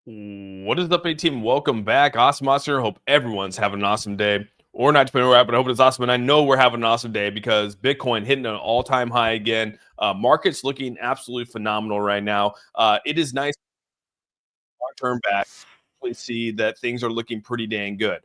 What is up, A team? Welcome back. Awesome here. Hope everyone's having an awesome day or not, depending on where you're at, but I hope it's awesome. And I know we're having an awesome day because Bitcoin hitting an all-time high again. Market's looking absolutely phenomenal right now. It is nice long-term back. We see that things are looking pretty dang good.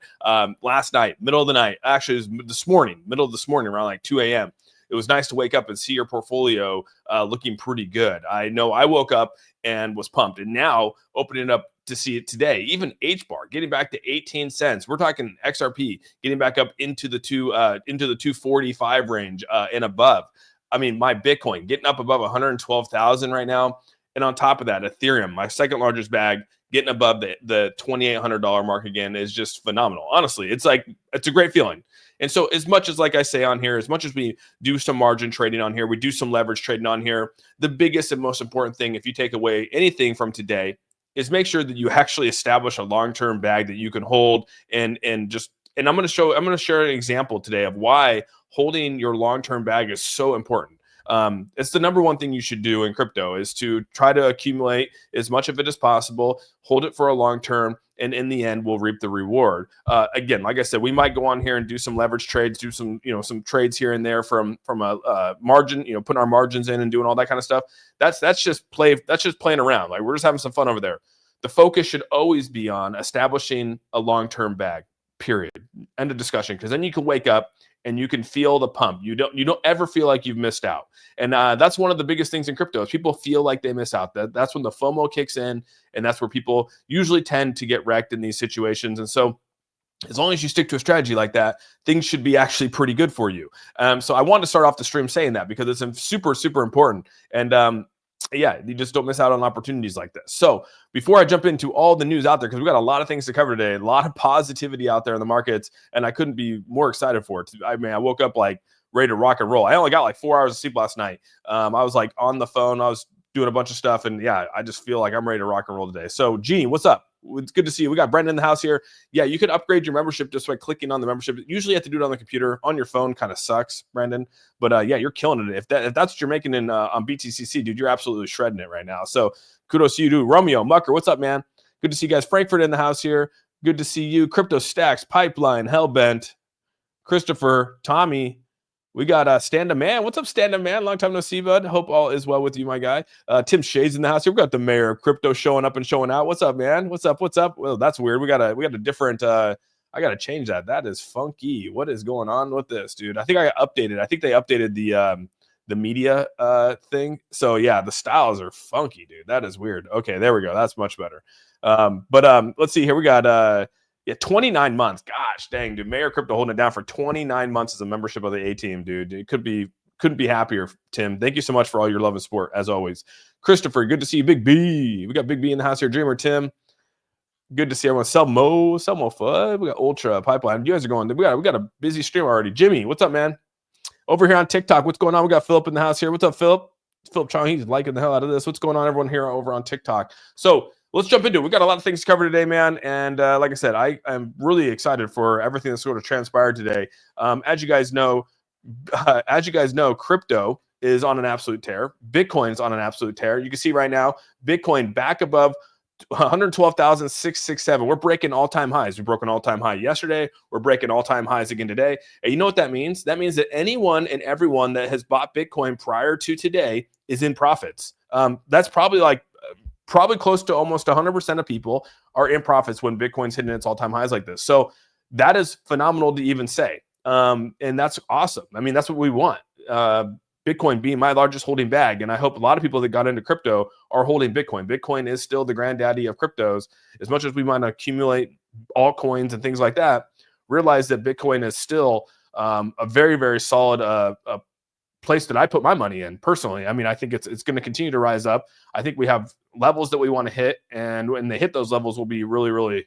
Last night, middle of the night, actually, it was this morning, middle of this morning, around like 2 a.m. It was nice to wake up and see your portfolio looking pretty good. I know I woke up and was pumped, and now opening up to see it today. Even H bar getting back to 18 cents. We're talking XRP getting back up into the 245 range and above. I mean, my Bitcoin getting up above 112,000 right now. And on top of that, Ethereum, my second largest bag, getting above the $2,800 mark again is just phenomenal. Honestly, it's a great feeling. And so as much as, like I say on here, as much as we do some margin trading on here, we do some leverage trading on here, the biggest and most important thing, if you take away anything from today, is make sure that you actually establish a long-term bag that you can hold and I'm going to share an example today of why holding your long-term bag is so important. It's the number one thing you should do in crypto is to try to accumulate as much of it as possible, hold it for a long term, and in the end, we'll reap the reward. Again, like I said, we might go on here and do some leverage trades, do some trades here and there from a margin, putting our margins in and doing all that kind of stuff. That's just playing around. Like, we're just having some fun over there. The focus should always be on establishing a long-term bag. Period. End of discussion. Because then you can wake up and you can feel the pump. You don't ever feel like you've missed out. And that's one of the biggest things in crypto is people feel like they miss out. That's when the FOMO kicks in, and that's where people usually tend to get wrecked in these situations. And so as long as you stick to a strategy like that, things should be actually pretty good for you. So I wanted to start off the stream saying that because it's super, super important. And yeah, you just don't miss out on opportunities like this. So before I jump into all the news out there, because we got a lot of things to cover today, a lot of positivity out there in the markets, and I couldn't be more excited for it. I mean, I woke up like ready to rock and roll. I only got like 4 hours of sleep last night. I was like on the phone. I was doing a bunch of stuff, and yeah, I just feel like I'm ready to rock and roll today. So Gene, what's up? It's good to see you. We got Brendan in the house here. Yeah, you can upgrade your membership just by clicking on the membership. Usually you have to do it on the computer. On your phone kind of sucks, Brendan. But yeah, you're killing it. If that's what you're making in on BTCC, dude, you're absolutely shredding it right now. So kudos to you, dude. Romeo, Mucker, what's up, man? Good to see you guys. Frankfurt in the house here. Good to see you. Crypto Stacks, Pipeline, Hellbent, Christopher, Tommy. We got Stand Up Man. What's up, Stand Up Man? Long time no see, bud. Hope all is well with you, my guy. Tim Shades in the house here. We got the mayor of crypto showing up and showing out. What's up, man? What's up? Well, that's weird. We got a different. I gotta change that. That is funky. What is going on with this, dude? I think I updated. I think they updated the media thing. So yeah, the styles are funky, dude. That is weird. Okay, there we go. That's much better. But let's see here. We got yeah, 29 months. Gosh, dang, dude. Mayor Crypto holding it down for 29 months as a membership of the A team, dude. It couldn't be happier, Tim. Thank you so much for all your love and support, as always. Christopher, good to see you. Big B. We got Big B in the house here. Dreamer, Tim. Good to see everyone. Selmo Fudd. We got Ultra Pipeline. You guys are going. We got a busy stream already. Jimmy, what's up, man? Over here on TikTok, what's going on? We got Philip in the house here. What's up, Philip? Philip Chong, he's liking the hell out of this. What's going on, everyone here over on TikTok? So let's jump into it. We got a lot of things to cover today, man. And like I said, I'm really excited for everything that's sort of transpired today. As you guys know, crypto is on an absolute tear. Bitcoin is on an absolute tear. You can see right now, Bitcoin back above 112,667. We're breaking all-time highs. We broke an all-time high yesterday. We're breaking all-time highs again today. And you know what that means? That means that anyone and everyone that has bought Bitcoin prior to today is in profits. That's probably close to almost 100% of people are in profits when Bitcoin's hitting its all-time highs like this. So that is phenomenal to even say. And that's awesome. I mean, that's what we want. Bitcoin being my largest holding bag. And I hope a lot of people that got into crypto are holding Bitcoin. Bitcoin is still the granddaddy of cryptos. As much as we might accumulate altcoins and things like that, realize that Bitcoin is still a very, very solid place that I put my money in personally. I mean, I think it's going to continue to rise up. I think we have levels that we want to hit. And when they hit those levels, we'll be really, really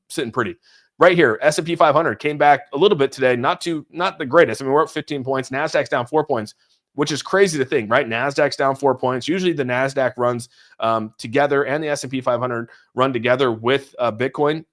sitting pretty. Right here, S&P 500 came back a little bit today. Not the greatest. I mean, we're up 15 points. NASDAQ's down 4 points, which is crazy to think, right? NASDAQ's down 4 points. Usually the NASDAQ runs together and the S&P 500 run together with Bitcoin.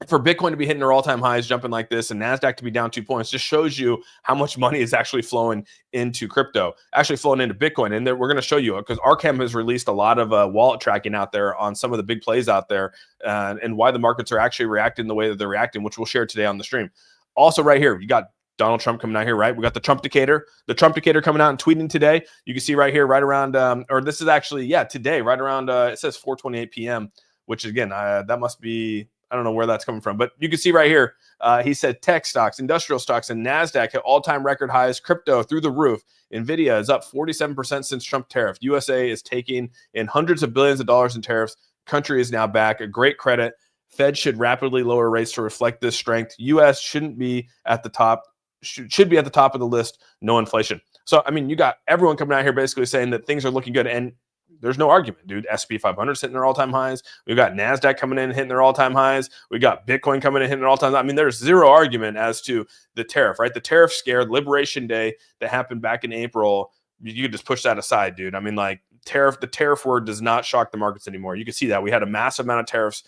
for Bitcoin to be hitting their all-time highs, jumping like this, and NASDAQ to be down 2 points just shows you how much money is actually flowing into crypto, actually flowing into Bitcoin. And then we're going to show you, because Arkham has released a lot of wallet tracking out there on some of the big plays out there, and why the markets are actually reacting the way that they're reacting, which we'll share today on the stream. Also right here, you got Donald Trump coming out here, right? We got the Trump Decatur coming out and tweeting today. You can see right here, right around, or this is actually, yeah, today, right around, it says 4:28 p.m., which again, that must be, I don't know where that's coming from, but you can see right here, he said tech stocks, industrial stocks, and NASDAQ hit all-time record highs, crypto through the roof. NVIDIA is up 47% since Trump tariff. USA is taking in hundreds of billions of dollars in tariffs. Country is now back. A great credit. Fed should rapidly lower rates to reflect this strength. US shouldn't be at the top, should be at the top of the list. No inflation. So, I mean, you got everyone coming out here basically saying that things are looking good. And there's no argument, dude. S&P 500 is hitting their all-time highs. We've got NASDAQ coming in hitting their all-time highs. We got Bitcoin coming in hitting their all-time highs. I mean, there's zero argument as to the tariff, right? The tariff scare, Liberation Day that happened back in April, you could just push that aside, dude. I mean, like, the tariff word does not shock the markets anymore. You can see that. We had a massive amount of tariffs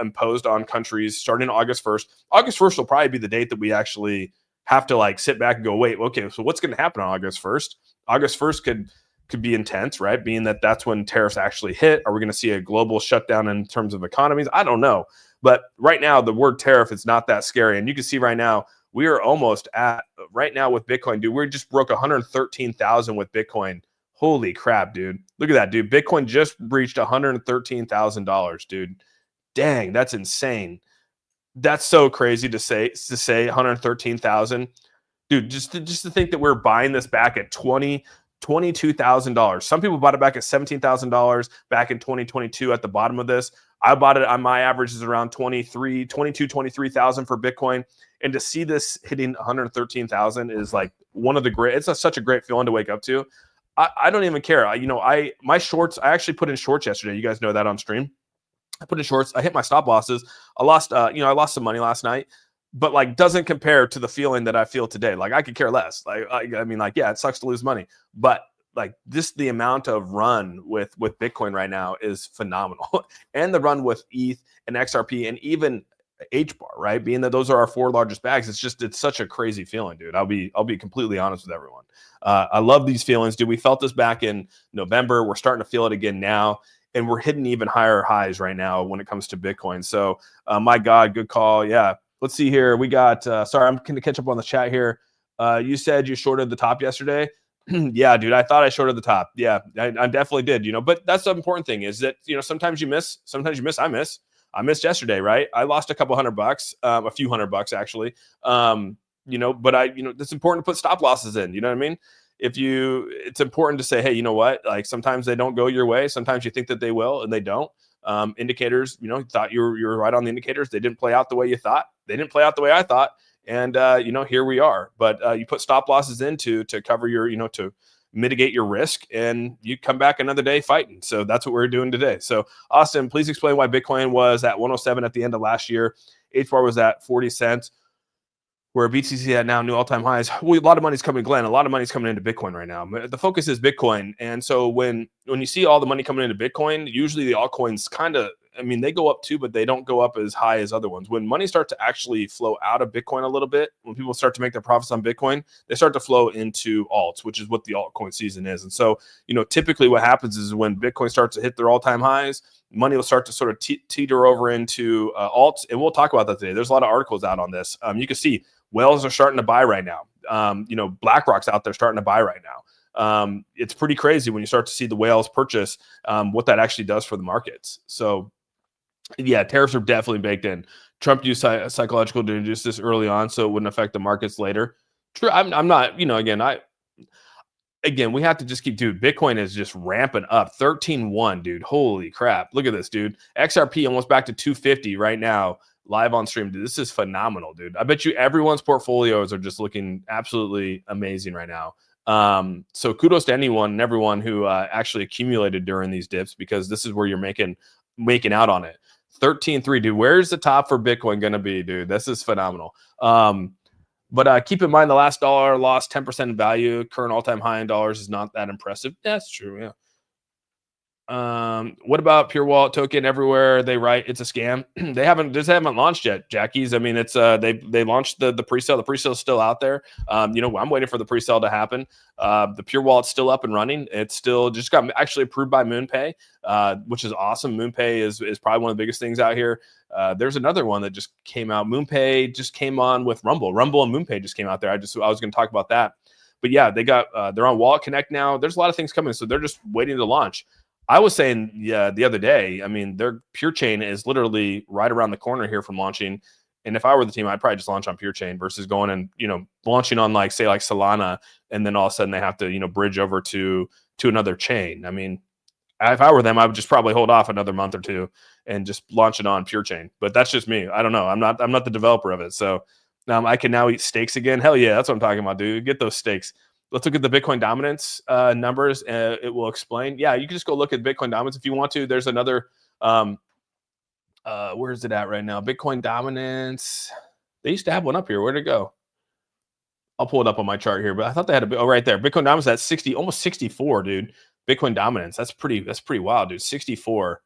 imposed on countries starting August 1st. August 1st will probably be the date that we actually have to, like, sit back and go, wait, okay, so what's going to happen on August 1st? August 1st could be intense, right? Being that that's when tariffs actually hit. Are we going to see a global shutdown in terms of economies? I don't know. But right now, the word tariff is not that scary. And you can see right now, we are almost at, right now with Bitcoin, dude, we just broke 113,000 with Bitcoin. Holy crap, dude. Look at that, dude. Bitcoin just breached $113,000, dude. Dang, that's insane. That's so crazy to say 113,000. Dude, just to think that we're buying this back at $22,000. Some people bought it back at $17,000 back in 2022 at the bottom of this. I bought it on my average is around 23,000 for Bitcoin. And to see this hitting 113,000 is like one of the great, it's such a great feeling to wake up to. I don't even care. My shorts, I actually put in shorts yesterday. You guys know that on stream. I put in shorts. I hit my stop losses. I lost some money last night, but like doesn't compare to the feeling that I feel today. Like I could care less. Yeah, it sucks to lose money, but like the amount of run with Bitcoin right now is phenomenal. And the run with ETH and XRP and even HBAR, right? Being that those are our 4 largest bags, it's such a crazy feeling, dude. I'll be completely honest with everyone. I love these feelings, dude. We felt this back in November. We're starting to feel it again now. And we're hitting even higher highs right now when it comes to Bitcoin. So, my God, good call. Yeah. Let's see here. We got, sorry, I'm going to catch up on the chat here. You said you shorted the top yesterday. Yeah, dude, I thought I shorted the top. Yeah, I definitely did, but that's the important thing is that, sometimes you miss, I missed yesterday, right? I lost a couple $100, a few $100 actually. But it's important to put stop losses in, you know what I mean? It's important to say, hey, you know what? Like sometimes they don't go your way. Sometimes you think that they will and they don't. Indicators, you thought you were right on the indicators. They didn't play out the way you thought. They didn't play out the way I thought. And, here we are. But you put stop losses in to cover your, to mitigate your risk, and you come back another day fighting. So that's what we're doing today. So Austin, please explain why Bitcoin was at 107 at the end of last year. HBAR was at 40 cents. Where BTC at now new all-time highs. A lot of money's coming, Glenn. A lot of money's coming into Bitcoin right now. The focus is Bitcoin. And so when you see all the money coming into Bitcoin, usually the altcoins they go up too, but they don't go up as high as other ones. When money starts to actually flow out of Bitcoin a little bit, when people start to make their profits on Bitcoin, they start to flow into alts, which is what the altcoin season is. And so, typically what happens is when Bitcoin starts to hit their all-time highs, money will start to sort of teeter over into alts. And we'll talk about that today. There's a lot of articles out on this. You can see whales are starting to buy right now. BlackRock's out there starting to buy right now. It's pretty crazy when you start to see the whales purchase, what that actually does for the markets. So yeah, tariffs are definitely baked in. Trump used psychological to introduce this early on so it wouldn't affect the markets later. True. I'm not, again, we have to just keep, dude, Bitcoin is just ramping up. 13.1, dude. Holy crap. Look at this, dude. XRP almost back to 250 right now, live on stream. Dude, this is phenomenal, dude. I bet you everyone's portfolios are just looking absolutely amazing right now. So kudos to anyone and everyone who actually accumulated during these dips, because this is where you're making out on it. 13.3, dude. Where's the top for Bitcoin going to be, dude? This is phenomenal. But keep in mind the last dollar lost 10% in value. Current all-time high in dollars is not that impressive. That's true, yeah. What about Pure Wallet token? Everywhere they write it's a scam. They haven't launched yet, Jackies. I mean, it's they launched the pre-sale. The pre-sale is still out there. I'm waiting for the pre-sale to happen. The Pure Wallet's still up and running. It's still just got actually approved by MoonPay, which is awesome. MoonPay is probably one of the biggest things out here. There's another one that just came out. MoonPay just came on with Rumble. Rumble and MoonPay just came out there. I was going to talk about that. But yeah, they're on Wallet Connect now. There's a lot of things coming, so they're just waiting to launch. I was saying, the other day, I mean, their Pure Chain is literally right around the corner here from launching. And if I were the team, I'd probably just launch on Pure Chain versus going and, launching on like Solana. And then all of a sudden they have to, bridge over to another chain. I mean, if I were them, I would just probably hold off another month or two and just launch it on Pure Chain. But that's just me. I don't know. I'm not the developer of it. So I can now eat steaks again. Hell yeah. That's what I'm talking about, dude. Get those steaks. Let's look at the Bitcoin dominance numbers. It will explain. Yeah, you can just go look at Bitcoin dominance if you want to. There's another, where is it at right now? Bitcoin dominance. They used to have one up here. Where'd it go? I'll pull it up on my chart here, but I thought they had right there. Bitcoin dominance at 60, almost 64, dude. Bitcoin dominance. That's pretty wild, dude. 64.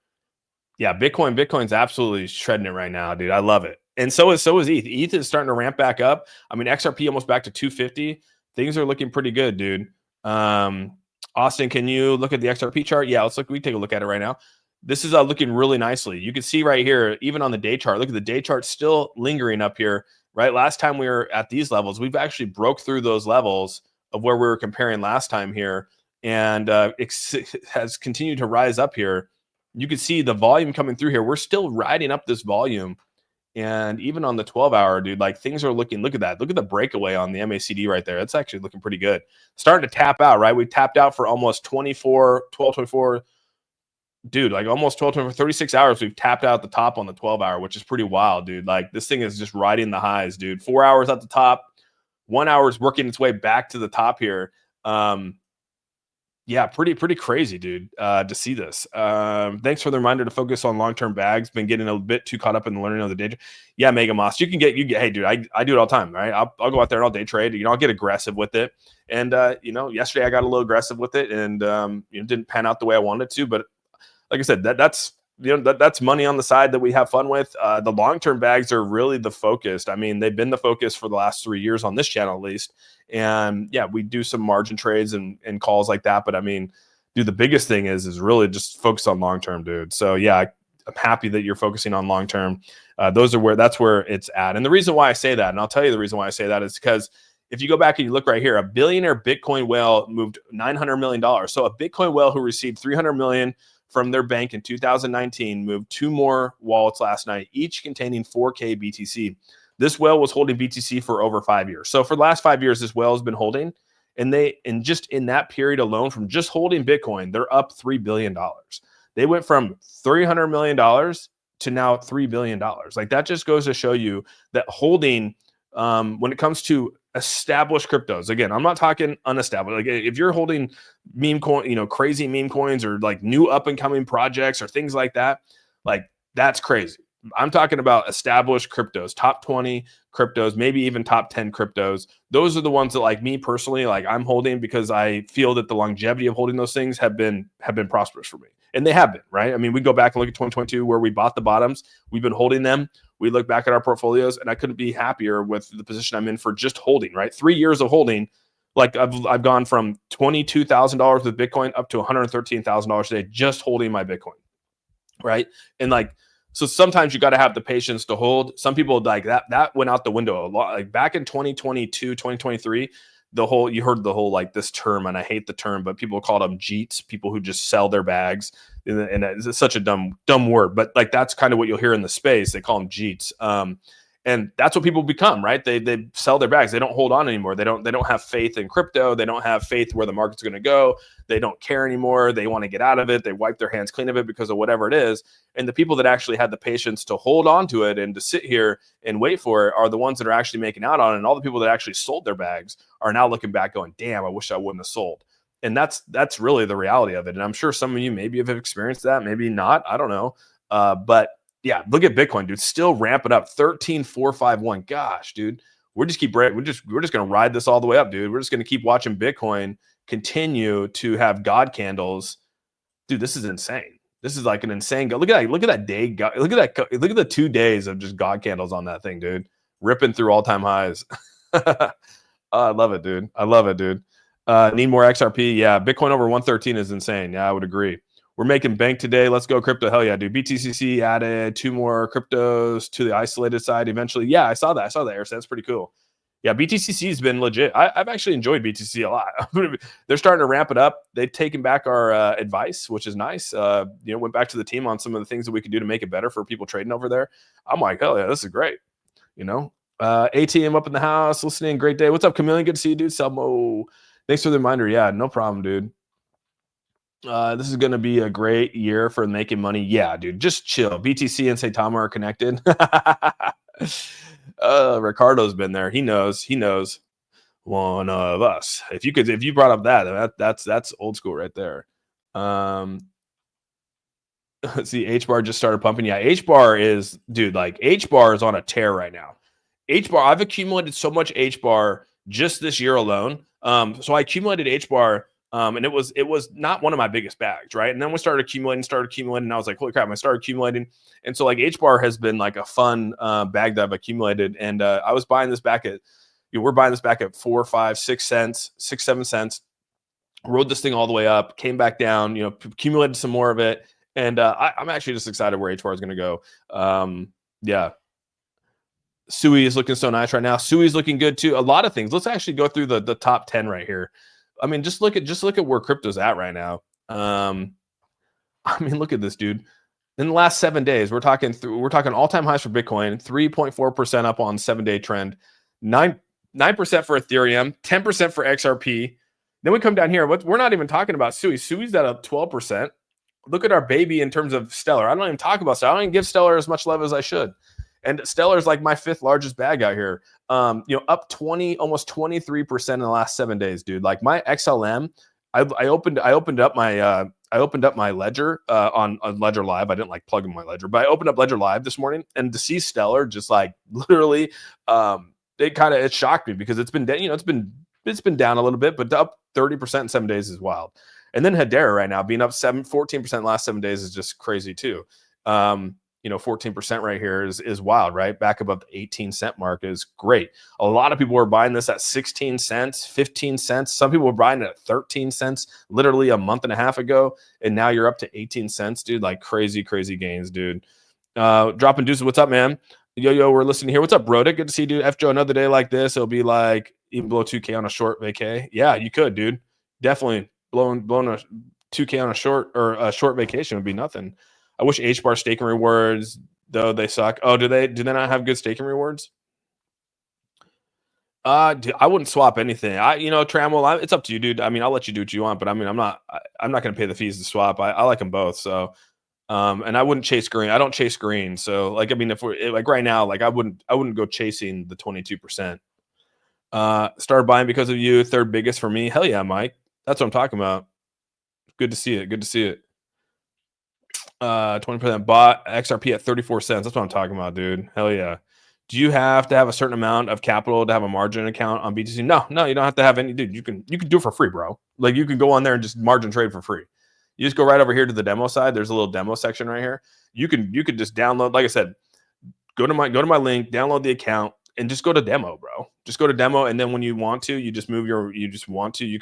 Yeah, Bitcoin's absolutely shredding it right now, dude. I love it. And so is ETH. ETH is starting to ramp back up. I mean, XRP almost back to 250. Things are looking pretty good, dude. Austin, can you look at the XRP chart? Yeah, we take a look at it right now. This is looking really nicely. You can see right here, even on the day chart, look at the day chart still lingering up here, right? Last time we were at these levels, we've actually broke through those levels of where we were comparing last time here. And it has continued to rise up here. You can see the volume coming through here. We're still riding up this volume. And even on the 12-hour, dude, like things are looking, look at that. Look at the breakaway on the MACD right there. It's actually looking pretty good. Starting to tap out, right? We tapped out for almost 12-24. Dude, like almost 36 hours. We've tapped out the top on the 12-hour, which is pretty wild, dude. Like this thing is just riding the highs, dude. 4 hours at the top. 1 hour is working its way back to the top here. Yeah, pretty crazy, dude, to see this. Thanks for the reminder to focus on long-term bags. Been getting a bit too caught up in the learning of the day. Yeah, Mega Moss, you get. Hey, dude, I do it all the time, right? I'll go out there and I'll day trade. I'll get aggressive with it. And yesterday I got a little aggressive with it, and didn't pan out the way I wanted to. But like I said, that's money on the side that we have fun with. The long-term bags are really the focus. I mean, they've been the focus for the last 3 years on this channel at least. And yeah, we do some margin trades and calls like that. But I mean, dude, the biggest thing is really just focus on long-term, dude. So yeah, I'm happy that you're focusing on long-term. That's where it's at. And the reason why I say that, and I'll tell you the reason why I say that, is because if you go back and you look right here, a billionaire Bitcoin whale moved $900 million. So a Bitcoin whale who received $300 million from their bank in 2019 moved 2 more wallets last night, each containing 4K BTC. This whale was holding BTC for over 5 years. So for the last 5 years, this whale has been holding, and just in that period alone, from just holding Bitcoin, they're up $3 billion. They went from $300 million to now $3 billion. Like that just goes to show you that holding, when it comes to established cryptos, again, I'm not talking unestablished. Like if you're holding meme coin, crazy meme coins or like new up and coming projects or things like that, like that's crazy. I'm talking about established cryptos, top 20 cryptos, maybe even top 10 cryptos. Those are the ones that, like me personally, like I'm holding because I feel that the longevity of holding those things have been prosperous for me. And they have been, right? I mean, we go back and look at 2022 where we bought the bottoms. We've been holding them. We look back at our portfolios, and I couldn't be happier with the position I'm in for just holding, right? 3 years of holding. Like I've gone from $22,000 with Bitcoin up to $113,000 today just holding my Bitcoin, right? And like, so sometimes you got to have the patience to hold. Some people like that went out the window a lot. Like back in 2022, 2023, you heard the whole like this term, and I hate the term, but people call them JEETs, people who just sell their bags. And it's such a dumb word, but like that's kind of what you'll hear in the space. They call them JEETs. And that's what people become, right? They sell their bags. They don't hold on anymore. They don't have faith in crypto. They don't have faith where the market's going to go. They don't care anymore. They want to get out of it. They wipe their hands clean of it because of whatever it is. And the people that actually had the patience to hold on to it and to sit here and wait for it are the ones that are actually making out on it. And all the people that actually sold their bags are now looking back going, damn, I wish I wouldn't have sold. And that's really the reality of it. And I'm sure some of you maybe have experienced that, maybe not. I don't know. But yeah, look at Bitcoin, dude. Still ramping up 13,451. Gosh, dude, we're just going to ride this all the way up, dude. We're just going to keep watching Bitcoin continue to have God candles Dude, this is insane. This is like an insane go. Look at that. Look at that day. Look at that. Look at the 2 days of just God candles on that thing, dude. Ripping through all-time highs. I love it, dude. I love it, dude. Need more XRP. Yeah, Bitcoin over 113 is insane. Yeah, I would agree. We're making bank today. Let's go crypto. Hell yeah, dude. BTCC added 2 more cryptos to the isolated side eventually. Yeah, I saw that. I saw that, Eric. That's pretty cool. Yeah, BTCC has been legit. I've actually enjoyed BTC a lot. They're starting to ramp it up. They've taken back our advice, which is nice. Went back to the team on some of the things that we could do to make it better for people trading over there. I'm like, oh yeah, this is great. ATM up in the house, listening. Great day. What's up, Chameleon? Good to see you, dude. Selmo, thanks for the reminder. Yeah, no problem, dude. This is going to be a great year for making money. Yeah, dude, just chill. BTC and Saitama are connected. Ricardo's been there. He knows. One of us. If you brought up that's old school right there. See, H bar just started pumping. Yeah, H bar is, dude, like H bar is on a tear right now. H bar, I've accumulated so much H bar just this year alone. So I accumulated H bar. And it was not one of my biggest bags, right? And then we started accumulating, and I was like, holy crap, I started accumulating. And so like H bar has been like a fun bag that I've accumulated. And I was buying this back at, we're buying this back at 4, 5, 6 cents, 6, 7 cents, rode this thing all the way up, came back down, accumulated some more of it. And I'm actually just excited where H bar is going to go. Yeah. Sui is looking so nice right now. Sui's looking good too. A lot of things. Let's actually go through the top 10 right here. I mean, just look at where crypto's at right now. I mean, look at this, dude. In the last 7 days, we're talking all-time highs for Bitcoin, 3.4% up on 7-day trend, 9% for Ethereum, 10% for XRP. Then we come down here. We're not even talking about Sui. Sui's at up 12%. Look at our baby in terms of Stellar. I don't even talk about Stellar. I don't even give Stellar as much love as I should. And Stellar is like my 5th largest bag out here. Up almost 23% in the last 7 days, dude. Like my XLM, I opened up my Ledger on Ledger Live. I didn't like plug in my Ledger, but I opened up Ledger Live this morning, and to see Stellar just like literally, it shocked me because it's been down a little bit, but up 30% in 7 days is wild. And then Hedera right now being up 14% in the last 7 days is just crazy too. 14% right here is wild, right? Back above the 18-cent mark is great. A lot of people were buying this at 16 cents, 15 cents. Some people were buying it at 13 cents literally a month and a half ago. And now you're up to 18 cents, dude. Like crazy, crazy gains, dude. Dropping deuces. What's up, man? Yo, we're listening here. What's up, bro? Good to see you, dude. F Joe, another day like this, it'll be like even below 2K on a short vacay. Yeah, you could, dude. Definitely blowing a 2K on a short vacation would be nothing. I wish H bar staking rewards, though they suck. Oh, do they not have good staking rewards? Dude, I wouldn't swap anything. Trammell, it's up to you, dude. I mean, I'll let you do what you want, but I mean, I'm not going to pay the fees to swap. I like them both. So, and I wouldn't chase green. I don't chase green. So like, I mean, if we're like right now, like I wouldn't go chasing the 22%. Started buying because of you. 3rd biggest for me. Hell yeah, Mike. That's what I'm talking about. Good to see it. 20% bought XRP at 34 cents. That's what I'm talking about, dude. Hell yeah. Do you have to have a certain amount of capital to have a margin account on BTC? No, you don't have to have any, dude. You can do it for free, bro. Like you can go on there and just margin trade for free. You just go right over here to the demo side. There's a little demo section right here. You could just download, like I said, go to my link, download the account, and just go to demo, bro. Just go to demo, and then when you want to, you could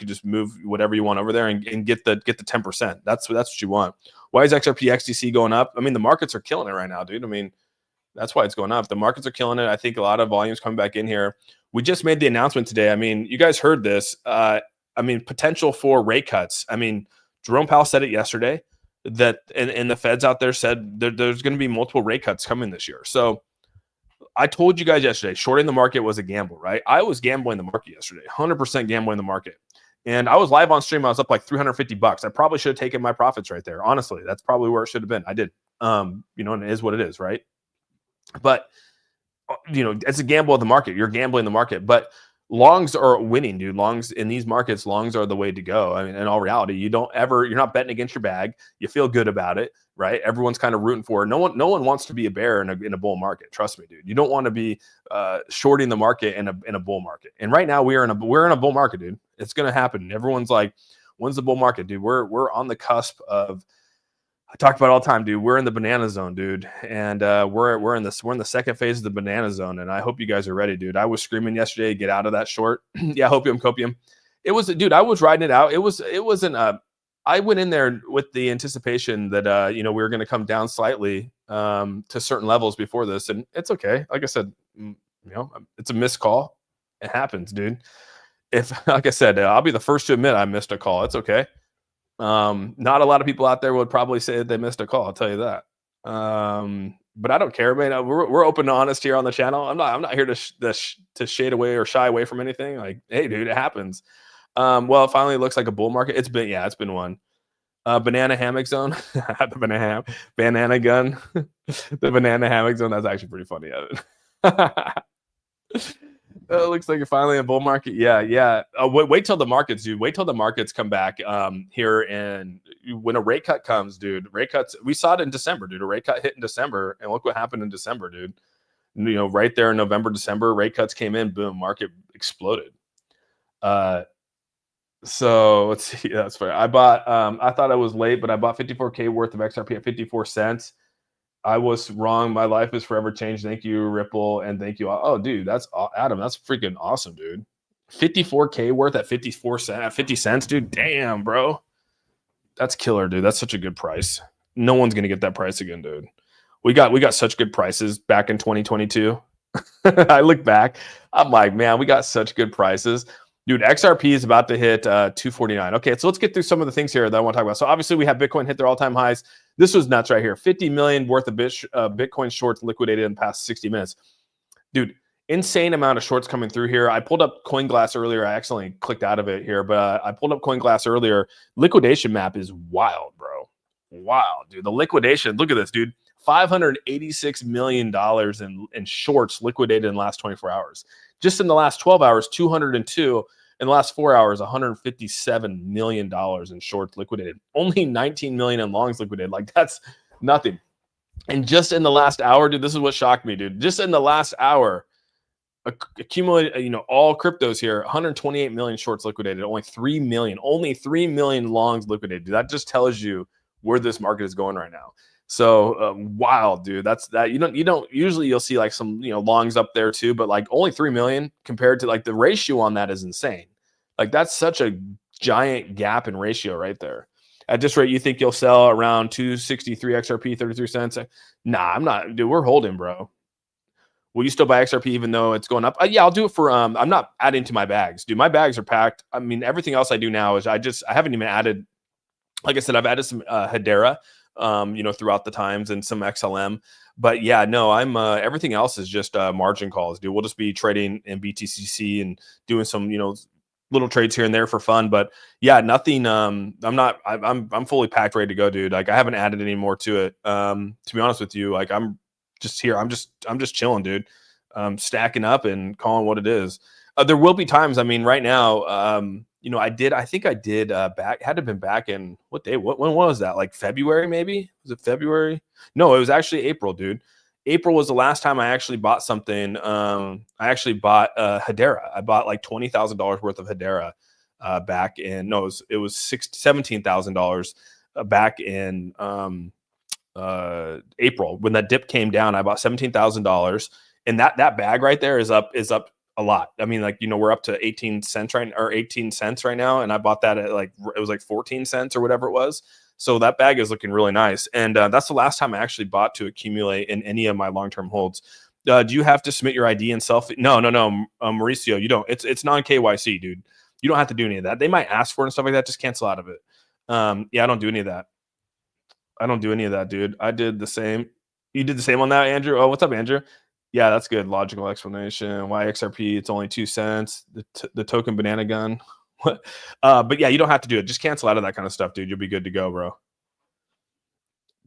just move whatever you want over there and get the 10%. That's what you want. Why is XRP XDC going up? I mean, the markets are killing it right now, dude. I mean, that's why it's going up. The markets are killing it. I think a lot of volumes coming back in here. We just made the announcement today. I mean, you guys heard this. Potential for rate cuts. I mean, Jerome Powell said it yesterday that, and the Feds out there said there's going to be multiple rate cuts coming this year. So I told you guys yesterday, shorting the market was a gamble, right? I was gambling the market yesterday, 100% gambling the market. And I was live on stream. I was up like $350. I probably should have taken my profits right there. Honestly, that's probably where it should have been. I did. And it is what it is, right? But, it's a gamble of the market. You're gambling the market. But longs are winning, dude. Longs in these markets, longs are the way to go. I mean, in all reality, you're not betting against your bag. You feel good about it, right? Everyone's kind of rooting for it. No one wants to be a bear in a bull market. Trust me, dude. You don't want to be shorting the market in a bull market. And right now we're in a bull market, dude. It's going to happen. Everyone's like, When's the bull market, dude? We're on the cusp of. I talk about it all the time, dude. We're in the banana zone, dude, and we're in the second phase of the banana zone, and I hope you guys are ready, dude. I was screaming yesterday, get out of that short. Yeah, hopium, copium. It was, dude. I was riding it out. It wasn't a. I went in there with the anticipation that we were going to come down slightly to certain levels before this, and it's okay. Like I said, it's a missed call. It happens, dude. If, like I said, I'll be the first to admit I missed a call. It's okay. Not a lot of people out there would probably say that they missed a call. I'll tell you that. But I don't care, man. We're open and honest here on the channel. I'm not here to shade away or shy away from anything. Like, hey, dude, it happens. Well, it finally looks like a bull market. It's been one. Banana hammock zone. The banana gun. The banana hammock zone. That's actually pretty funny. It looks like finally a bull market. Yeah. Wait till the markets, dude. Wait till the markets come back here, and when a rate cut comes, dude. Rate cuts. We saw it in December, dude. A rate cut hit in December, and look what happened in December, dude. Right there in November, December, rate cuts came in. Boom, market exploded. So let's see. That's fair. I bought. I thought I was late, but I bought 54K worth of XRP at 54 cents. I was wrong. My life is forever changed. Thank you, Ripple, and thank you. Oh, dude, that's Adam. That's freaking awesome, dude. 54K worth at 50 cents, dude. Damn, bro. That's killer, dude. That's such a good price. No one's gonna get that price again, dude. We got such good prices back in 2022. I look back, I'm like, man, we got such good prices. Dude, XRP is about to hit 249. Okay, so let's get through some of the things here that I want to talk about. So obviously we have Bitcoin hit their all-time highs. This was nuts right here. 50 million worth of Bitcoin shorts liquidated in the past 60 minutes. Dude, insane amount of shorts coming through here. I pulled up CoinGlass earlier. I accidentally clicked out of it here, but I pulled up CoinGlass earlier. Liquidation map is wild, bro. Wild, dude. The liquidation, look at this, dude. $586 million in shorts liquidated in the last 24 hours. Just in the last 12 hours, 202. In the last 4 hours, $157 million in shorts liquidated. Only 19 million in longs liquidated. Like, that's nothing. And just in the last hour, dude, this is what shocked me, dude. Just in the last hour, accumulated, all cryptos here, 128 million shorts liquidated. Only 3 million longs liquidated. Dude, that just tells you where this market is going right now. So wild, dude. That's that. You don't usually you'll see like some longs up there too, but like only 3 million compared to like the ratio on that is insane. Like that's such a giant gap in ratio right there. At this rate, you think you'll sell around 263 XRP 33 cents? Nah, I'm not, dude. We're holding, bro. Will you still buy XRP even though it's going up? Yeah, I'll do it for. I'm not adding to my bags, dude. My bags are packed. I mean, everything else I do now is I haven't even added. Like I said, I've added some Hedera. Throughout the times and some XLM, but yeah, no, I'm everything else is just margin calls, dude. We'll just be trading in BTCC and doing some, little trades here and there for fun, but yeah, nothing. I'm fully packed, ready to go, dude. Like I haven't added any more to it. To be honest with you, like I'm just here. I'm just chilling, dude. Stacking up and calling what it is. There will be times. I mean, right now, I think I did back, had to have been back in what day? When was that? Like February, maybe? Was it February? No, it was actually April, dude. April was the last time I actually bought something. I actually bought Hedera. I bought like $20,000 worth of Hedera back in, no, it was $17,000 back in April. When that dip came down, I bought $17,000. And that bag right there is up a lot. I mean, like, we're up to 18 cents right now. And I bought that at it was like 14 cents or whatever it was. So that bag is looking really nice. And that's the last time I actually bought to accumulate in any of my long-term holds. Do you have to submit your ID and selfie? No. Mauricio, you don't. It's non-KYC, dude. You don't have to do any of that. They might ask for it and stuff like that. Just cancel out of it. Yeah, I don't do any of that. Dude. I did the same. You did the same on that, Andrew? Oh, what's up, Andrew? Yeah, that's good. Logical explanation. Why XRP? It's only 2 cents. The token banana gun. But yeah, you don't have to do it. Just cancel out of that kind of stuff, dude. You'll be good to go, bro.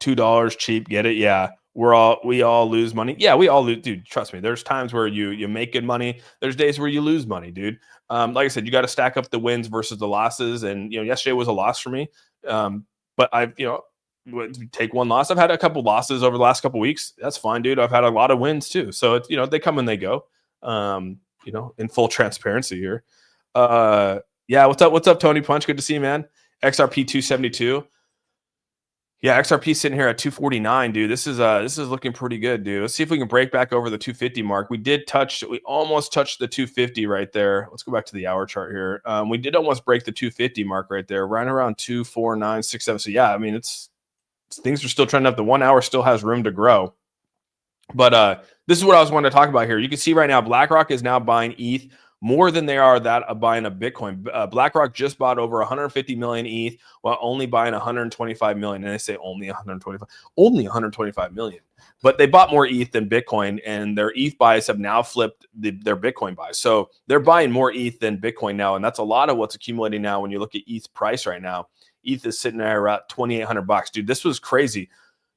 $2 cheap. Get it? Yeah. We all lose money. Yeah, we all lose, dude. Trust me. There's times where you make good money. There's days where you lose money, dude. Like I said, you got to stack up the wins versus the losses. And yesterday was a loss for me. But I've take one loss. I've had a couple losses over the last couple weeks. That's fine, dude. I've had a lot of wins too. So it's they come and they go. In full transparency here. Yeah, what's up? What's up, Tony Punch? Good to see you, man. XRP 272. Yeah, XRP sitting here at 249, dude. This is looking pretty good, dude. Let's see if we can break back over the 250 mark. We almost touched the 250 right there. Let's go back to the hour chart here. We did almost break the 250 mark right there, right around 24967. So yeah, I mean, things are still trending up. The 1 hour still has room to grow. But this is what I was wanting to talk about here. You can see right now, BlackRock is now buying ETH more than they are buying a Bitcoin. BlackRock just bought over 150 million ETH while only buying 125 million. And they say only 125 million. But they bought more ETH than Bitcoin, and their ETH buys have now flipped their Bitcoin buys. So they're buying more ETH than Bitcoin now, and that's a lot of what's accumulating now. When you look at ETH price right now, ETH is sitting there at $2,800. Dude, this was crazy.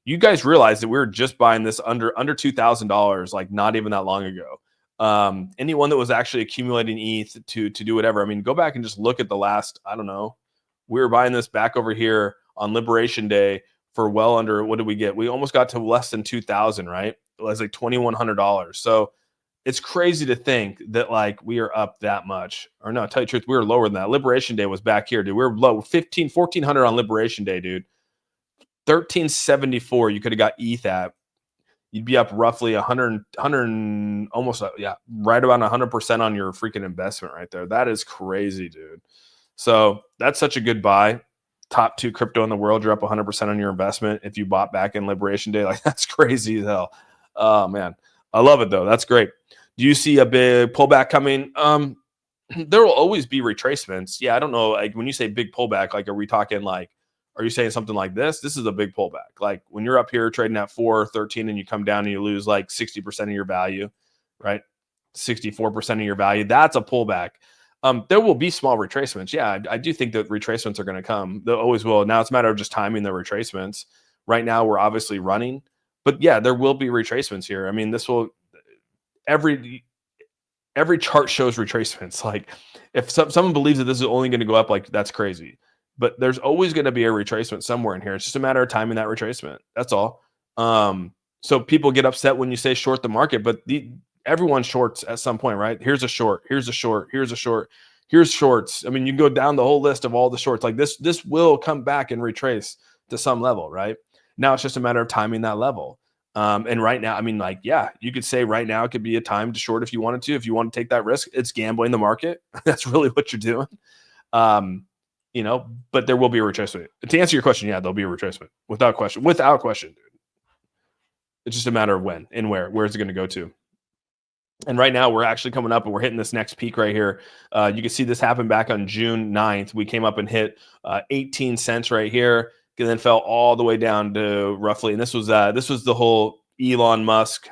You guys realize that we were just buying this under $2,000, like not even that long ago. Anyone that was actually accumulating ETH to do whatever, I mean, go back and just look at the last, I don't know, we were buying this back over here on Liberation Day for well under, what did we get? We almost got to less than 2,000, right? It was like $2,100. So it's crazy to think that like we are up that much. Or no, tell you the truth, we were lower than that. Liberation Day was back here, dude. We were low, 1,400 on Liberation Day, dude. 1374 you could have got ETH at. You'd be up roughly 100 almost, yeah, right about 100% on your freaking investment right there. That is crazy, dude. So that's such a good buy. Top 2 crypto in the world, you're up 100% on your investment if you bought back in Liberation Day. Like, that's crazy as hell. Oh man, I love it though. That's great. Do you see a big pullback coming? There will always be retracements. Yeah, I don't know. Like when you say big pullback, like are we talking like, are you saying something like this? This is a big pullback. Like when you're up here trading at 413 and you come down and you lose like 60% of your value, right? 64% of your value. That's a pullback. There will be small retracements. Yeah, I do think that retracements are going to come. They always will. Now it's a matter of just timing the retracements. Right now we're obviously running, but yeah, there will be retracements here. I mean, this will every chart shows retracements. Like if someone believes that this is only going to go up, like that's crazy. But there's always going to be a retracement somewhere in here. It's just a matter of timing that retracement. That's all. So people get upset when you say short the market, but everyone shorts at some point, right? Here's a short, here's a short, here's a short, here's shorts. I mean, you go down the whole list of all the shorts. Like this will come back and retrace to some level, right? Now it's just a matter of timing that level. And right now, I mean, like, yeah, you could say right now it could be a time to short if you wanted to. If you want to take that risk, it's gambling the market. That's really what you're doing. You know, but there will be a retracement. To answer your question, yeah, there'll be a retracement without question, dude. It's just a matter of when and where's it going to go to? And right now we're actually coming up and we're hitting this next peak right here. You can see this happen back on June 9th. We came up and hit 18 cents right here, and then fell all the way down to roughly, and this was the whole Elon Musk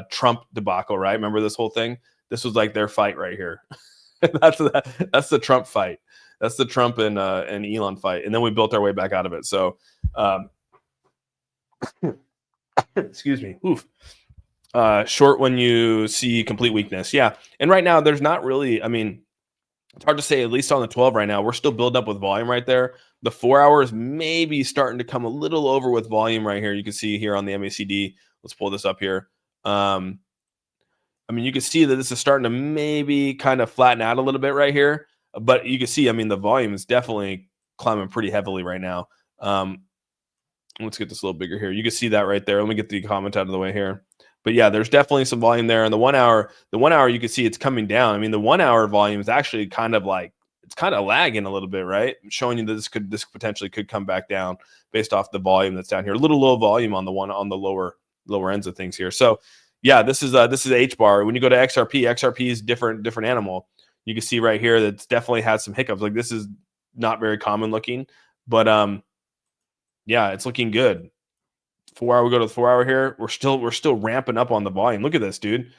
Trump debacle, right? Remember this whole thing? This was like their fight right here. That's the Trump fight. That's the Trump and Elon fight. And then we built our way back out of it. So, excuse me. Oof. Short when you see complete weakness. Yeah. And right now there's not really, I mean, it's hard to say, at least on the 12 right now, we're still building up with volume right there. The 4 hours maybe starting to come a little over with volume right here. You can see here on the MACD. Let's pull this up here. I mean, you can see that this is starting to maybe kind of flatten out a little bit right here. But you can see, I mean, the volume is definitely climbing pretty heavily right now. Let's get this a little bigger here. You can see that right there. Let me get the comment out of the way here. But yeah, there's definitely some volume there. And the 1 hour, you can see it's coming down. I mean, the 1 hour volume is actually kind of like, it's kind of lagging a little bit, right? Showing you that this potentially could come back down based off the volume that's down here. A little low volume on the lower ends of things here. So yeah, this is H bar. When you go to XRP is different animal. You can see right here that's definitely had some hiccups. Like this is not very common looking, but yeah, it's looking good. 4 hour, we go to the 4 hour here. We're still ramping up on the volume. Look at this, dude.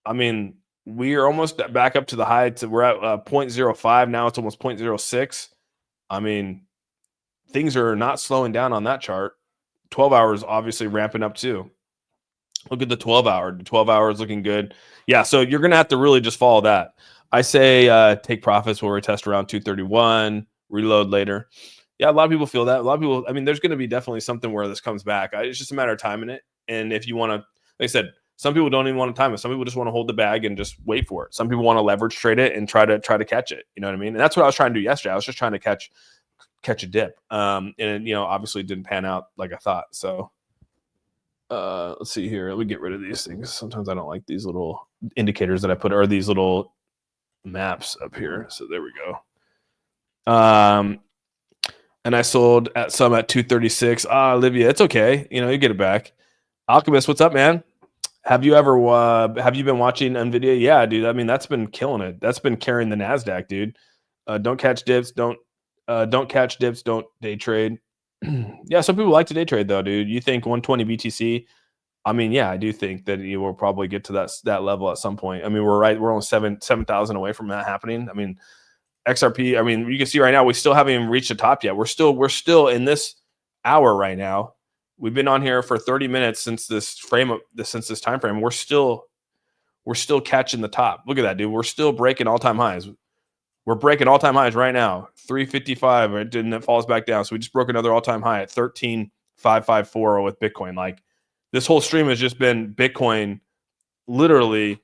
I mean, we are almost back up to the high. We're at 0.05 now. It's almost 0.06. I mean, things are not slowing down on that chart. 12 hours obviously ramping up too. Look at the 12 hour. The 12 hours looking good. Yeah, so you're going to have to really just follow that. I say take profits where we test around 231, reload later. Yeah, a lot of people feel that. A lot of people, I mean, there's going to be definitely something where this comes back. It's just a matter of timing it. And if you want to, like I said, Some people don't even want to time it. Some people just want to hold the bag and just wait for it. Some people want to leverage trade it and try to catch it. You know what I mean? And that's what I was trying to do yesterday. I was just trying to catch a dip. And obviously it didn't pan out like I thought. So let's see here. Let me get rid of these things. Sometimes I don't like these little indicators that I put, or these little maps up here. So there we go. And I sold some at 236. Olivia, it's okay. You get it back. Alchemist, what's up, man? Have you been watching NVIDIA? Yeah, dude. I mean, that's been killing it. That's been carrying the NASDAQ, dude. Don't catch dips. Don't catch dips. Don't day trade. Yeah, some people like to day trade though, dude. You think 120 BTC? I mean, yeah, I do think that you will probably get to that level at some point. I mean, we're only 7,000 away from that happening. I mean, XRP. I mean, you can see right now we still haven't even reached the top yet. We're still in this hour right now. We've been on here for 30 minutes since this time frame. We're still catching the top. Look at that, dude. We're still breaking all-time highs. We're breaking all-time highs right now. 355, and it falls back down. So we just broke another all-time high at 13,554 with Bitcoin. Like, this whole stream has just been Bitcoin. Literally,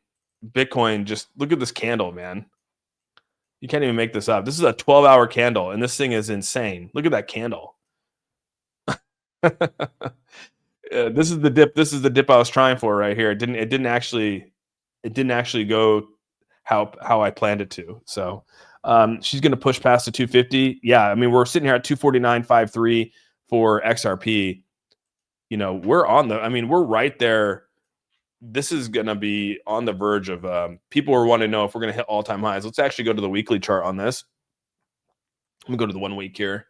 Bitcoin. Just look at this candle, man. You can't even make this up. This is a 12-hour candle, and this thing is insane. Look at that candle. This is the dip. This is the dip I was trying for right here. It didn't actually go how I planned it to. So she's going to push past the 250. Yeah, I mean, we're sitting here at 249.53 for XRP. We're right there. This is going to be on the verge of people are wanting to know if we're going to hit all-time highs. Let's actually go to the weekly chart on this. Let me go to the 1 week here.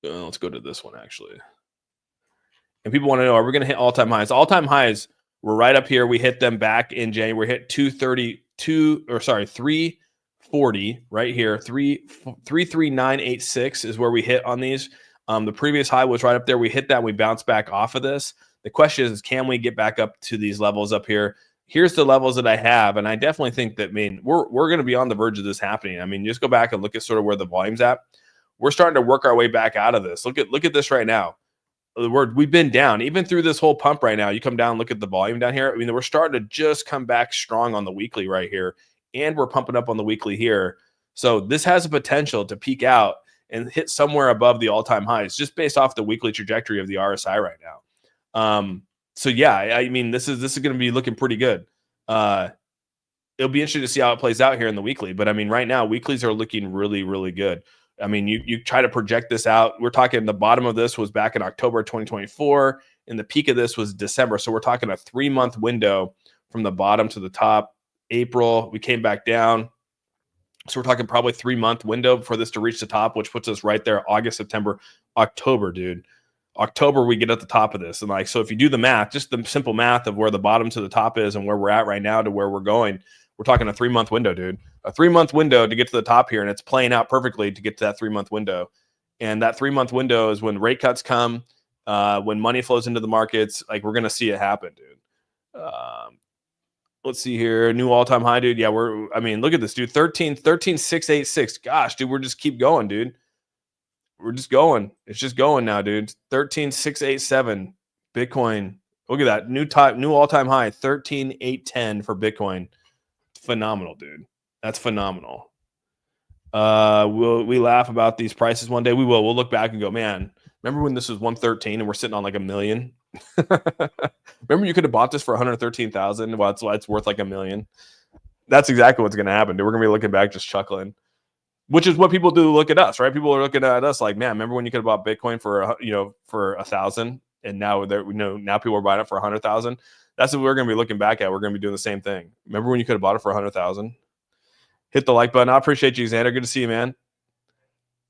Let's go to this one actually. And people want to know, are we going to hit all-time highs? All-time highs were right up here. We hit them back in January. We hit 340 right here. 33986 is where we hit on these. The previous high was right up there. We hit that. We bounced back off of this. The question is, can we get back up to these levels up here? Here's the levels that I have, and I definitely think that, we're going to be on the verge of this happening. I mean, just go back and look at sort of where the volume's at. We're starting to work our way back out of this. Look at this right now. We've been down even through this whole pump right now. You come down, look at the volume down here. I mean, we're starting to just come back strong on the weekly right here, and we're pumping up on the weekly here. So this has a potential to peak out and hit somewhere above the all-time highs just based off the weekly trajectory of the RSI right now. So yeah, I mean, this is going to be looking pretty good. It'll be interesting to see how it plays out here in the weekly, but I mean, right now weeklies are looking really, really good. I mean, you try to project this out. We're talking the bottom of this was back in October 2024, and the peak of this was December. So we're talking a 3-month window from the bottom to the top. April, we came back down. So we're talking probably 3-month window for this to reach the top, which puts us right there. August, September, October, dude. October, we get at the top of this. And so if you do the math, just the simple math of where the bottom to the top is and where we're at right now to where we're going, we're talking a 3-month window, dude. A 3-month window to get to the top here, and it's playing out perfectly to get to that 3-month window. And that 3-month window is when rate cuts come, when money flows into the markets. Like, we're going to see it happen, dude. Let's see here. New all-time high, dude. Yeah, look at this, dude. 13,686. Gosh, dude, we're just keep going, dude. We're just going. It's just going now, dude. 13,687. Bitcoin. Look at that. New all-time high, 13,810 for Bitcoin. Phenomenal, dude. That's phenomenal. Will we laugh about these prices one day? We will. We'll look back and go, man, remember when this was 113 and we're sitting on like $1 million? Remember you could have bought this for 113,000? Well, it's worth like $1 million. That's exactly what's going to happen, dude. We're going to be looking back just chuckling, which is what people do look at us, right? People are looking at us like, man, remember when you could have bought Bitcoin for 1,000, and now now people are buying it for 100,000. That's what we're going to be looking back at. We're going to be doing the same thing. Remember when you could have bought it for 100,000? Hit the like button. I appreciate you, Xander. Good to see you, man.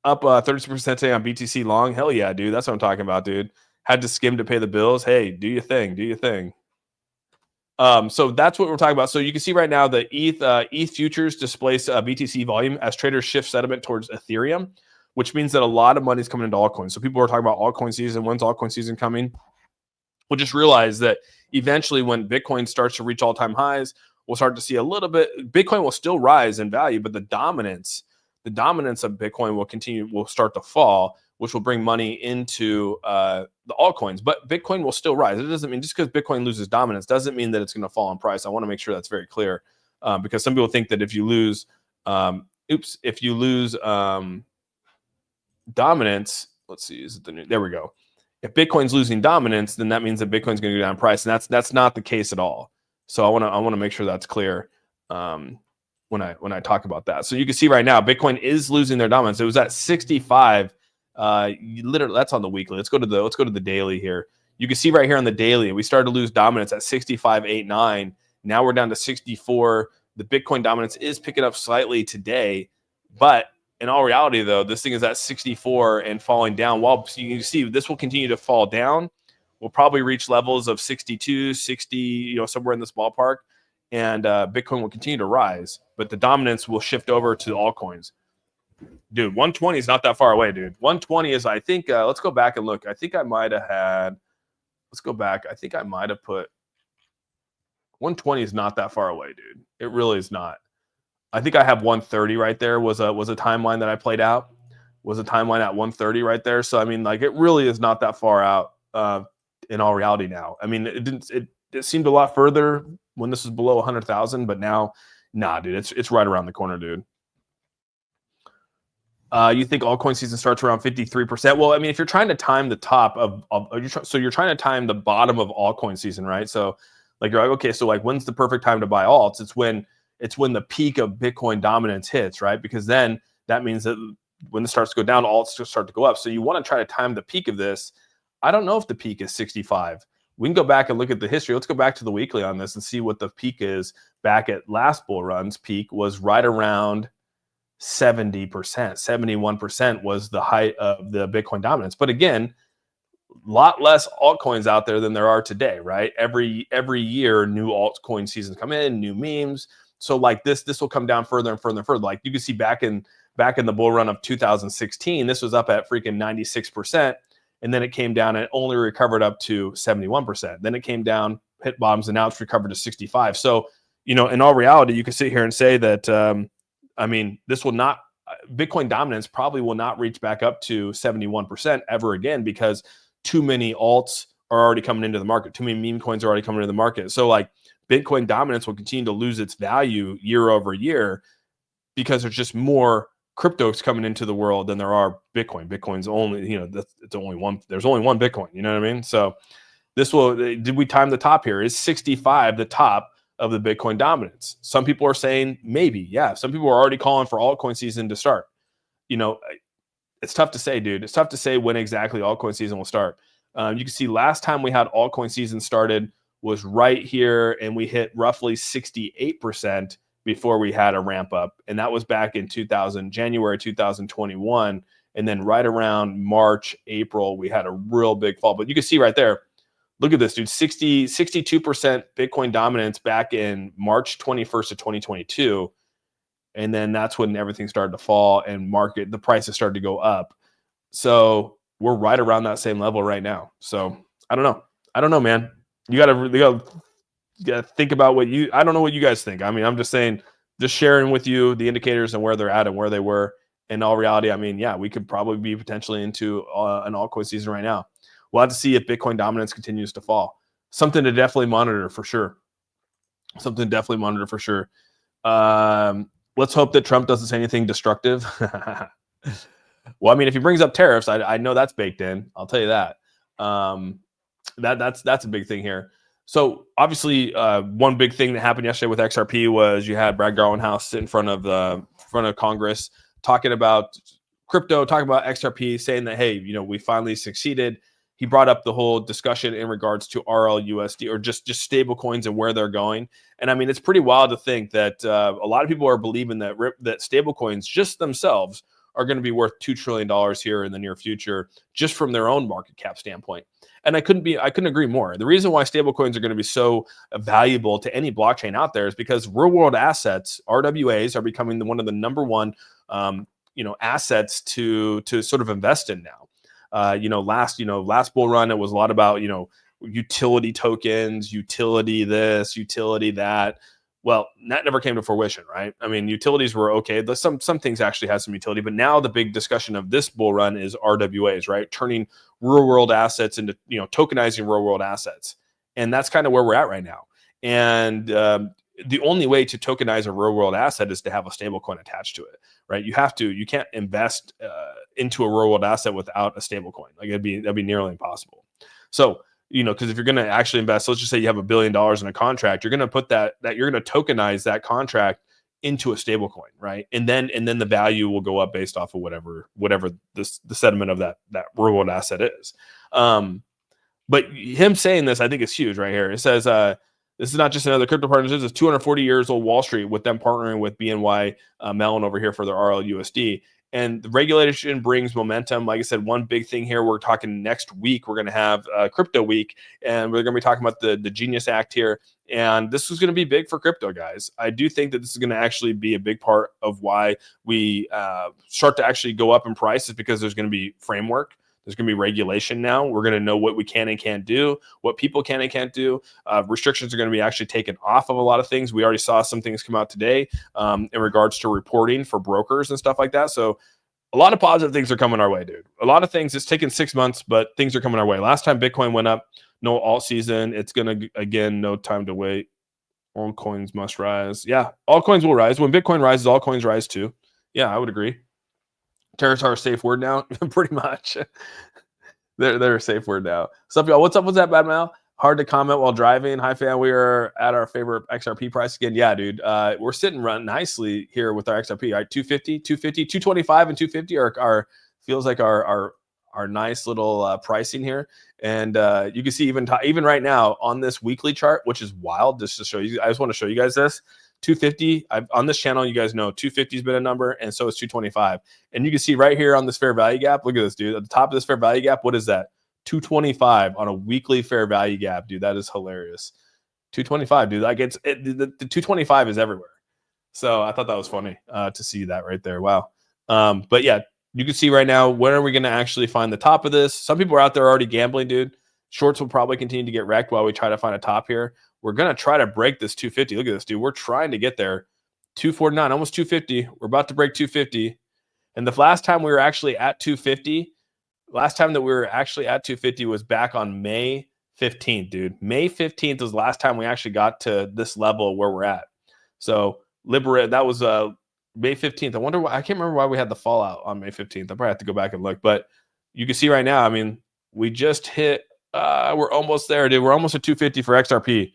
Up 30% today on BTC long. Hell yeah, dude. That's what I'm talking about, dude. Had to skim to pay the bills. Hey, do your thing. Do your thing. So that's what we're talking about. So you can see right now the ETH futures displace BTC volume as traders shift sentiment towards Ethereum, which means that a lot of money is coming into altcoins. So people are talking about altcoin season. When's altcoin season coming? We'll just realize that eventually when Bitcoin starts to reach all-time highs, we'll start to see a little bit. Bitcoin will still rise in value, but the dominance of Bitcoin will start to fall, which will bring money into the altcoins. But Bitcoin will still rise. It doesn't mean just because Bitcoin loses dominance doesn't mean that it's going to fall in price. I want to make sure that's very clear, because some people think that if you lose, if you lose dominance, let's see, is it the new? There we go. If Bitcoin's losing dominance, then that means that Bitcoin's going to go down in price, and that's not the case at all. So I want to make sure that's clear when I talk about that. So you can see right now, Bitcoin is losing their dominance. It was at 65. Literally, that's on the weekly. Let's go to the daily here. You can see right here on the daily, we started to lose dominance at 65.89. Now we're down to 64. The Bitcoin dominance is picking up slightly today, but in all reality, though, this thing is at 64 and falling down. While you can see this will continue to fall down, we'll probably reach levels of 62, 60, somewhere in this ballpark, and Bitcoin will continue to rise, but the dominance will shift over to altcoins. Dude, 120 is not that far away, dude. 120 is, I think, let's go back and look. I think I might have had, let's go back. I think I might have put 120 is not that far away, dude. It really is not. I think I have 130 right there was a timeline that I played out. Was a timeline at 130 right there. So I mean, like, it really is not that far out in all reality now. I mean, it seemed a lot further when this was below 100,000, but now, nah, dude, it's right around the corner, dude. You think altcoin season starts around 53%? Well, I mean, if you're trying to time the top so you're trying to time the bottom of altcoin season, right? So like, you're like, okay, so like, when's the perfect time to buy alts? It's when the peak of Bitcoin dominance hits, right? Because then that means that when it starts to go down, alts start to go up. So you want to try to time the peak of this. I don't know if the peak is 65. We can go back and look at the history. Let's go back to the weekly on this and see what the peak is. Back at last bull run's peak was right around 70%. 71% was the height of the Bitcoin dominance. But again, a lot less altcoins out there than there are today, right? Every year, new altcoin seasons come in, new memes. So like this will come down further and further and further. Like you can see back in the bull run of 2016, this was up at freaking 96%. And then it came down and only recovered up to 71%. Then it came down, hit bottoms, and now it's recovered to 65. So, in all reality, you can sit here and say that, I mean, Bitcoin dominance probably will not reach back up to 71% ever again, because too many alts are already coming into the market. Too many meme coins are already coming into the market. So like, Bitcoin dominance will continue to lose its value year over year because there's just more cryptos coming into the world than there are Bitcoin. Bitcoin's only, it's only one. There's only one Bitcoin. You know what I mean? So did we time the top here? Is 65 the top of the Bitcoin dominance? Some people are saying maybe, yeah. Some people are already calling for altcoin season to start. It's tough to say, dude. It's tough to say when exactly altcoin season will start. You can see last time we had altcoin season started was right here, and we hit roughly 68% before we had a ramp up, and that was back in January 2021, and then right around March, April, we had a real big fall. But you can see right there, look at this, dude, 62% Bitcoin dominance back in March 21st of 2022, and then that's when everything started to fall and the prices started to go up. So we're right around that same level right now. So I don't know, man. You gotta think about I don't know what you guys think. I mean, I'm just saying, just sharing with you the indicators and where they're at and where they were. In all reality, I mean, yeah, we could probably be potentially into an altcoin season right now. We'll have to see if Bitcoin dominance continues to fall. Something to definitely monitor for sure. Let's hope that Trump doesn't say anything destructive. Well, I mean, if he brings up tariffs, I know that's baked in. I'll tell you that. That's a big thing here. So obviously, one big thing that happened yesterday with XRP was you had Brad Garlinghouse sit in front of Congress talking about crypto, talking about XRP, saying that, hey, we finally succeeded. He brought up the whole discussion in regards to RLUSD, or just stable coins and where they're going. And I mean, it's pretty wild to think that a lot of people are believing that stable coins just themselves are going to be worth $2 trillion here in the near future, just from their own market cap standpoint. And I couldn't agree more. The reason why stablecoins are going to be so valuable to any blockchain out there is because real world assets, RWAs, are becoming one of the number one, assets to sort of invest in now. Last bull run, it was a lot about, utility tokens, utility this, utility that. Well, that never came to fruition, right? I mean, utilities were okay. Some things actually had some utility, but now the big discussion of this bull run is RWAs, right? Turning real world assets into, tokenizing real world assets, and that's kind of where we're at right now. And the only way to tokenize a real world asset is to have a stable coin attached to it, right? You can't invest into a real world asset without a stable coin. Like that'd be nearly impossible. So, because if you're going to actually invest, let's just say you have $1 billion in a contract, you're going to put that you're going to tokenize that contract into a stable coin, right? And then the value will go up based off of whatever the sentiment of that real world asset is. But him saying this, I think, is huge right here. It says, this is not just another crypto partnership. It's 240 years old Wall Street with them partnering with BNY Mellon over here for their RLUSD. And the regulation brings momentum. Like I said, one big thing here, we're talking next week, we're going to have Crypto Week, and we're going to be talking about the Genius Act here. And this is going to be big for crypto, guys. I do think that this is going to actually be a big part of why we start to actually go up in prices, because there's going to be framework. There's going to be regulation now. We're going to know what we can and can't do, what people can and can't do. Restrictions are going to be actually taken off of a lot of things. We already saw some things come out today in regards to reporting for brokers and stuff like that. So a lot of positive things are coming our way, dude. A lot of things. It's taken 6 months, but things are coming our way. Last time Bitcoin went up, no alt season. It's going to, again, no time to wait. All coins must rise. Yeah, all coins will rise. When Bitcoin rises, all coins rise too. Yeah, I would agree. Tariffs are a safe word now, pretty much. They're a safe word now. So, y'all, what's up with that, Bad Mal? Hard to comment while driving. Hi, fan. We are at our favorite XRP price again. Yeah, dude. We're sitting run nicely here with our XRP. Right, 250, 250, 225, and 250 are feels like our nice little pricing here. And you can see even right now on this weekly chart, which is wild. Just to show you, I just want to show you guys this. 250 on this channel, you guys know 250 has been a number, and so is 225. And you can see right here on this fair value gap, look at this, dude. At the top of this fair value gap, what is that? 225 on a weekly fair value gap, dude. That is hilarious. 225, dude. Like the 225 is everywhere. So I thought that was funny to see that right there. Wow. But yeah, you can see right now, when are we going to actually find the top of this? Some people are out there already gambling, dude. Shorts will probably continue to get wrecked while we try to find a top here. We're going to try to break this 250. Look at this, dude. We're trying to get there. 249, almost 250. We're about to break 250. And the last time we were actually at 250, was back on May 15th, dude. May 15th was the last time we actually got to this level where we're at. So that was May 15th. I wonder why. I can't remember why we had the fallout on May 15th. I probably have to go back and look. But you can see right now, I mean, we just hit, we're almost there, dude. We're almost at 250 for XRP.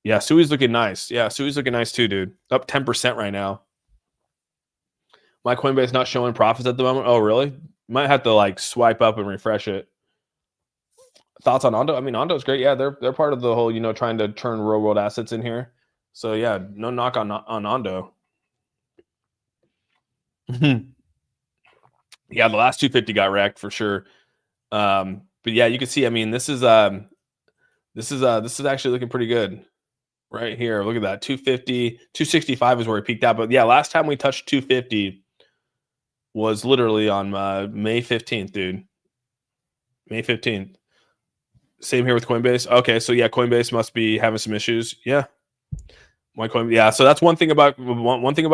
Yeah, Sui's looking nice. Yeah, Sui's looking nice too, dude. Up 10% right now. My Coinbase not showing profits at the moment. Oh, really? Might have to like swipe up and refresh it. Thoughts on Ondo? I mean, Ondo's great. Yeah, they're part of the whole, trying to turn real world assets in here. So yeah, no knock on Ondo. Yeah, the last 250 got wrecked for sure. But yeah, you can see. I mean, this is actually looking pretty good. Right here, look at that. 250, 265 is where it peaked out. But yeah, last time we touched 250 was literally on May 15th, dude. May 15th. Same here with Coinbase. Okay, so yeah, Coinbase must be having some issues. Yeah. Yeah, so that's one thing about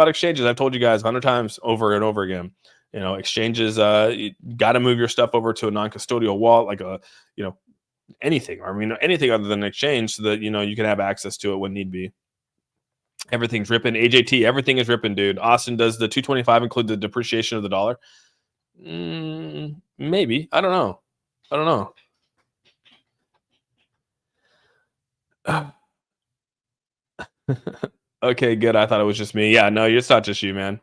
exchanges. I've told you guys 100 times over and over again. Exchanges, you got to move your stuff over to a non-custodial wallet, like anything. I mean, anything other than an exchange, so that you can have access to it when need be. Everything's ripping. AJT, everything is ripping, dude. Austin, does the 225 include the depreciation of the dollar? Maybe. I don't know. Okay, good. I thought it was just me. Yeah, no, it's not just you, man.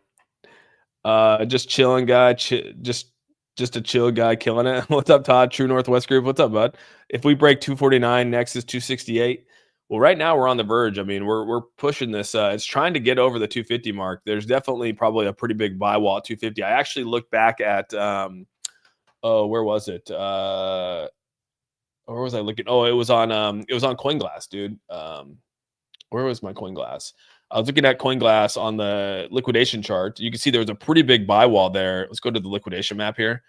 Just chilling guy. Just a chill guy killing it. What's up, Todd? True Northwest Group. What's up, bud? If we break 249, next is 268. Well, right now we're on the verge. I mean, we're pushing this. It's trying to get over the 250 mark. There's definitely probably a pretty big buy wall at 250. I actually looked back at where was it? Where was I looking? Oh, it was on CoinGlass, dude. Where was my CoinGlass? I was looking at CoinGlass on the liquidation chart. You can see there was a pretty big buy wall there. Let's go to the liquidation map here.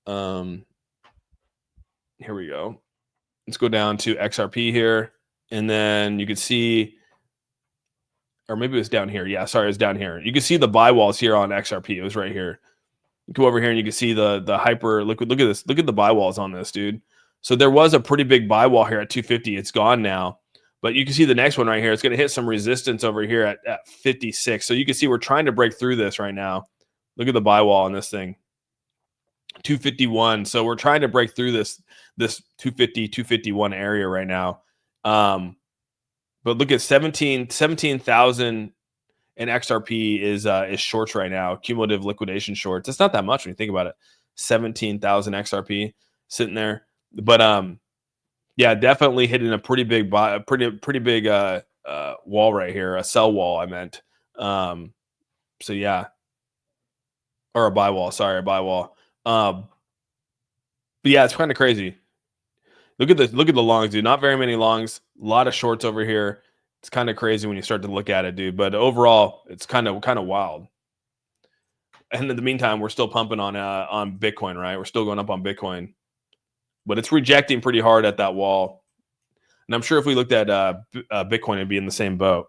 Here we go. Let's go down to XRP here. And then you can see or maybe it was down here. Yeah, sorry, it was down here. You can see the buy walls here on XRP. It was right here. You go over here and you can see the hyper liquid. Look at this. Look at the buy walls on this, dude. So there was a pretty big buy wall here at 250. It's gone now. But you can see the next one right here. It's going to hit some resistance over here at 56. So you can see we're trying to break through this right now. Look at the buy wall on this thing. 251. So we're trying to break through this 250, 251 area right now. But look at 17,000 and XRP is shorts right now. Cumulative liquidation shorts. It's not that much when you think about it. 17,000 XRP sitting there. But yeah, definitely hitting a pretty big pretty big wall right here, a sell wall I meant. So yeah. Or a buy wall, sorry, a buy wall. But yeah, it's kind of crazy. Look at the longs, dude. Not very many longs. A lot of shorts over here. It's kind of crazy when you start to look at it, dude. But overall, it's kind of wild. And in the meantime, we're still pumping on Bitcoin, right? We're still going up on Bitcoin, but it's rejecting pretty hard at that wall. And I'm sure if we looked at Bitcoin, it'd be in the same boat.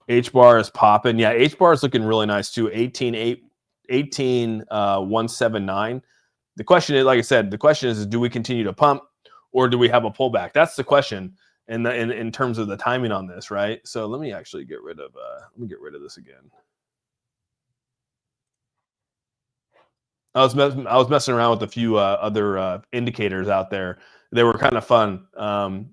H bar is popping. Yeah, H bar is looking really nice too. 18,179. The question is, like I said, the question is do we continue to pump or do we have a pullback? That's the question in terms of the timing on this, right? So let me actually get rid of this again. I was messing around with a few other indicators out there. They were kind of fun.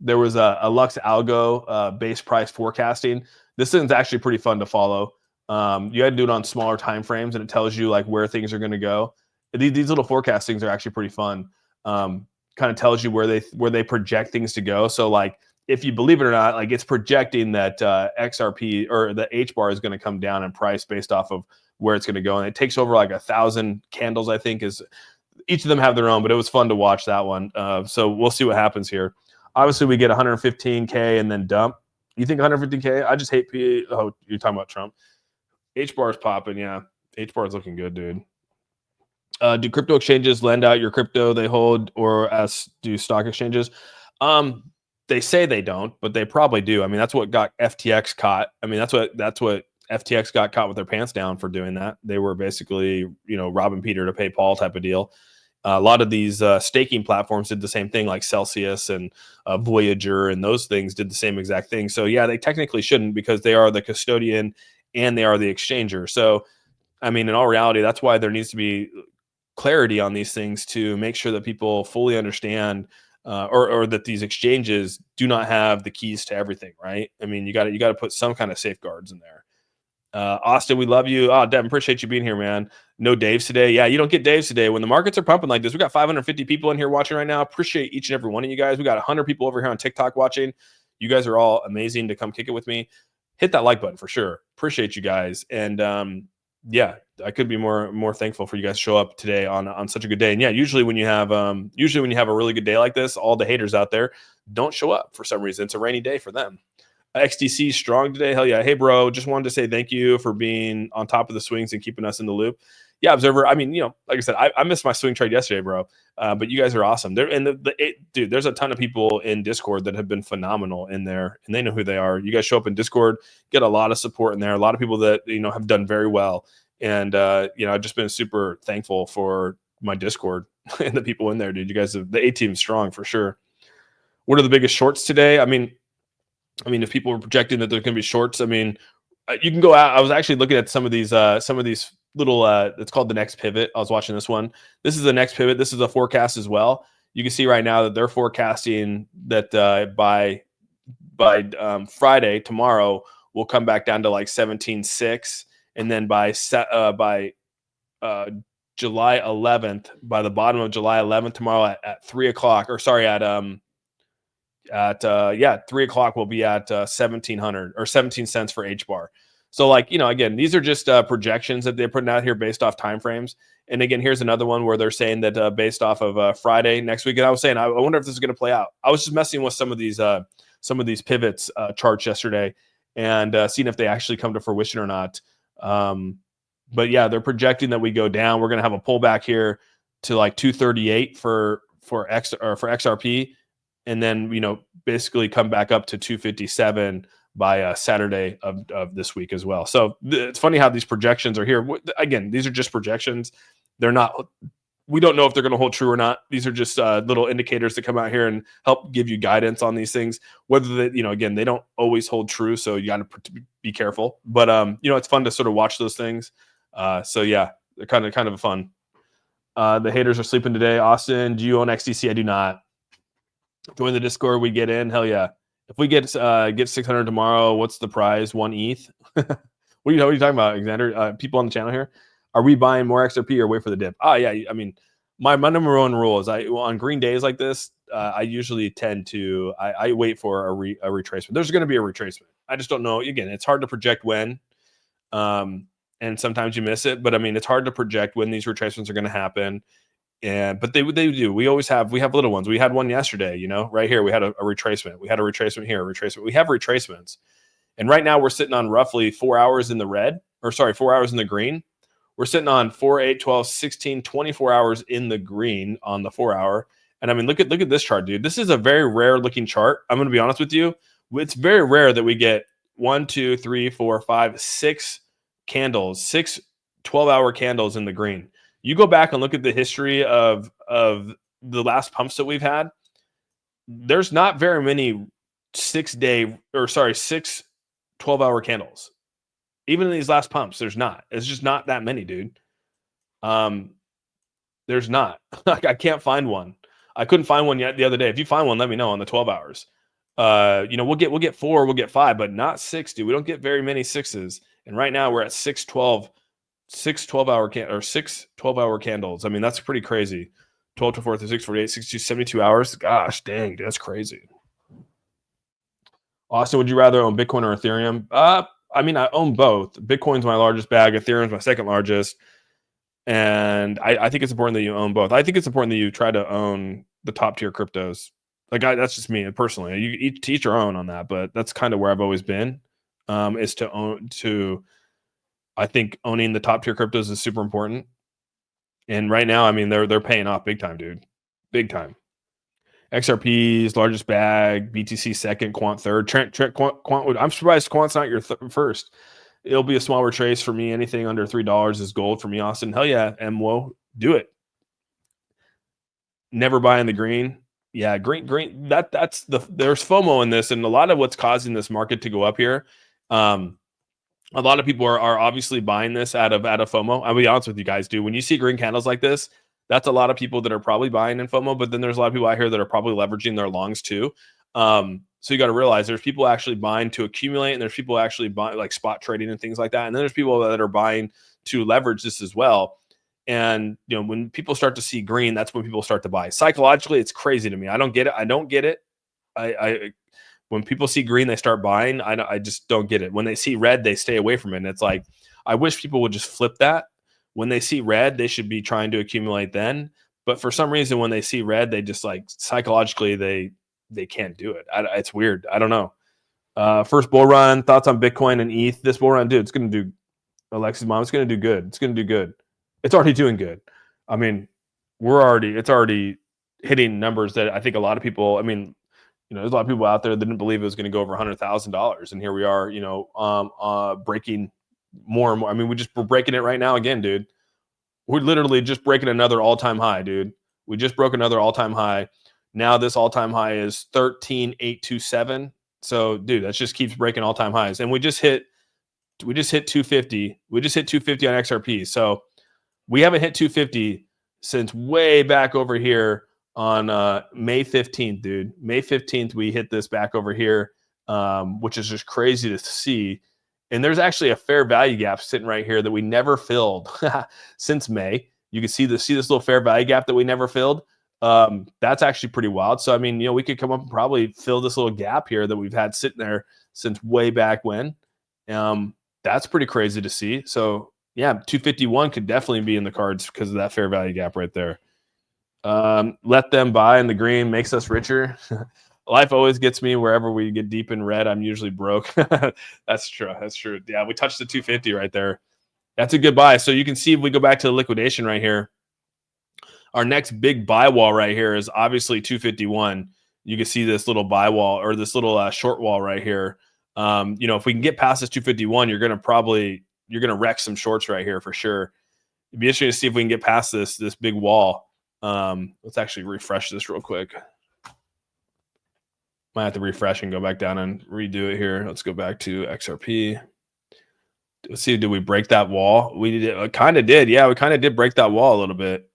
There was a Lux Algo base price forecasting. This thing's actually pretty fun to follow. You got to do it on smaller time frames, and it tells you like where things are going to go. These little forecastings are actually pretty fun. Kind of tells you where they project things to go. So like if you believe it or not, like it's projecting that XRP or the H bar is going to come down in price based off of where it's going to go, and it takes over like 1,000 candles. I think is each of them have their own, but it was fun to watch that one. So we'll see what happens here. Obviously, we get 115K and then dump. You think 150K? I just hate P. Oh, you're talking about Trump. H bar is popping, yeah. H bar is looking good, dude. Do crypto exchanges lend out your crypto they hold, or as do stock exchanges? They say they don't, but they probably do. I mean, that's what got FTX caught. I mean, that's what FTX got caught with their pants down for doing that. They were basically, robbing Peter to pay Paul type of deal. A lot of these staking platforms did the same thing, like Celsius and Voyager, and those things did the same exact thing. So yeah, they technically shouldn't because they are the custodian and they are the exchanger. So, I mean, in all reality, that's why there needs to be clarity on these things to make sure that people fully understand or that these exchanges do not have the keys to everything, right? I mean, you got to put some kind of safeguards in there. Austin, we love you. Oh, Devin, appreciate you being here, man. No Daves today. Yeah, you don't get Daves today. When the markets are pumping like this, we got 550 people in here watching right now. Appreciate each and every one of you guys. We got 100 people over here on TikTok watching. You guys are all amazing to come kick it with me. Hit that like button for sure. Appreciate you guys. And yeah, I could be more thankful for you guys to show up today on such a good day. And yeah, usually when you have a really good day like this, all the haters out there don't show up for some reason. It's a rainy day for them. XDC strong today. Hell yeah. Hey, bro, just wanted to say thank you for being on top of the swings and keeping us in the loop. Yeah, Observer. I mean, like I said, I missed my swing trade yesterday, bro. But you guys are awesome. Dude, there's a ton of people in Discord that have been phenomenal in there, and they know who they are. You guys show up in Discord, get a lot of support in there. A lot of people that have done very well, and I've just been super thankful for my Discord and the people in there, dude. You guys, the A team's strong for sure. What are the biggest shorts today? I mean, if people were projecting that there's going to be shorts, I mean, you can go out. I was actually looking at some of these little, it's called the next pivot. I was watching this one. This is the next pivot. This is a forecast as well. You can see right now that they're forecasting that by Friday, tomorrow, we'll come back down to like 17.6. And then by July 11th, by the bottom of July 11th, tomorrow at 3 o'clock, or sorry, at 3 o'clock we'll be at 1700 or 17 cents for H bar. So like, again, these are just projections that they're putting out here based off timeframes. And again, here's another one where they're saying that based off of Friday next week. And I was saying, I wonder if this is going to play out. I was just messing with some of these pivots charts yesterday and seeing if they actually come to fruition or not. But yeah, they're projecting that we go down. We're going to have a pullback here to like 238 for XRP. And then, basically come back up to 257 by Saturday of this week as well. So it's funny how these projections are here. Again, these are just projections. They're not, we don't know if they're going to hold true or not. These are just little indicators that come out here and help give you guidance on these things. Whether they, again, they don't always hold true, so you got to be careful. But it's fun to sort of watch those things. So yeah, they're kind of fun. The haters are sleeping today. Austin, do you own XDC? I do not. Join the Discord. We get in. Hell yeah. If we get 600 tomorrow, what's the prize? 1 ETH. What are you talking about, Alexander? People on the channel here. Are we buying more XRP or wait for the dip? Oh yeah. I mean, my number one rule is on green days like this, I usually tend to I wait for a retracement. There's going to be a retracement. I just don't know. Again, it's hard to project when, and sometimes you miss it. But I mean, it's hard to project when these retracements are going to happen. But they do. We have little ones. We had one yesterday. Right here we had a retracement. We had a retracement here. A retracement. We have retracements, and right now we're sitting on roughly 4 hours in the red, 4 hours in the green. We're sitting on 4, 8, 12, 16, 24 hours in the green on the 4 hour. And I mean, look at this chart, dude. This is a very rare looking chart. I'm going to be honest with you. It's very rare that we get 1, 2, 3, 4, 5, 6 candles, 6 12-hour candles in the green. You go back and look at the history of the last pumps that we've had. There's not very many 6 12-hour candles. Even in these last pumps, there's not. It's just not that many, dude. There's not. I can't find one. I couldn't find one yet the other day. If you find one, let me know on the 12 hours. We'll get 4, we'll get 5, but not 6, dude. We don't get very many 6s. And right now we're at 6 12-hour candles. I mean, that's pretty crazy. 12 to 4 to 6, 48, 62, 72 hours. Gosh, dang, dude, that's crazy. Austin, would you rather own Bitcoin or Ethereum? I mean, I own both. Bitcoin's my largest bag. Ethereum's my second largest. And I think it's important that you own both. I think it's important that you try to own the top tier cryptos. That's just me personally. You each your own on that, but that's kind of where I've always been. Is to I think owning the top tier cryptos is super important. And right now, I mean, they're paying off big time, dude. Big time. XRP's largest bag, BTC second, Quant third. Quant. I'm surprised Quant's not your first. It'll be a small retrace for me. Anything under $3 is gold for me, Austin. Hell yeah, MWO, do it. Never buying the green. Yeah, green. There's FOMO in this, and a lot of what's causing this market to go up here. A lot of people are obviously buying this out of FOMO. I'll be honest with you guys, dude. When you see green candles like this, that's a lot of people that are probably buying in FOMO, but then there's a lot of people out here that are probably leveraging their longs too. So you got to realize there's people actually buying to accumulate, and there's people actually buying like spot trading and things like that. And then there's people that are buying to leverage this as well. And when people start to see green, that's when people start to buy. Psychologically, it's crazy to me. I don't get it. When people see green, they start buying. I just don't get it. When they see red, they stay away from it. And it's like, I wish people would just flip that. When they see red, they should be trying to accumulate then. But for some reason, when they see red, they just psychologically, they can't do it. It's weird. I don't know. First bull run, thoughts on Bitcoin and ETH. This bull run, dude, it's going to do, Alexis mom, it's going to do good. It's going to do good. It's already doing good. I mean, it's already hitting numbers that I think a lot of people, there's a lot of people out there that didn't believe it was going to go over $100,000. And here we are, breaking more and more. I mean, we're breaking it right now again, dude. We're literally just breaking another all-time high, dude. We just broke another all-time high. Now this all-time high is 13,827. So, dude, that just keeps breaking all-time highs. And we just hit 250. We just hit 250 on XRP. So we haven't hit 250 since way back over here on May 15th, dude. May 15th, we hit this back over here, which is just crazy to see. And there's actually a fair value gap sitting right here that we never filled since May. You can see this little fair value gap that we never filled. That's actually pretty wild. So, I mean, we could come up and probably fill this little gap here that we've had sitting there since way back when. That's pretty crazy to see. So, yeah, 251 could definitely be in the cards because of that fair value gap right there. Let them buy in the green makes us richer. Life always gets me wherever we get deep in red. I'm usually broke. That's true. Yeah, we touched the 250 right there. That's a good buy. So you can see if we go back to the liquidation right here, our next big buy wall right here is obviously 251. You can see this little buy wall or this little short wall right here. You know, if we can get past this 251, you're gonna wreck some shorts right here for sure. It'd be interesting to see if we can get past this big wall. Let's actually refresh this real quick. Might have to refresh and go back down and redo it here. Let's go back to XRP. Let's see, did we break that wall? We did, kind of did. Yeah, we kind of did break that wall a little bit.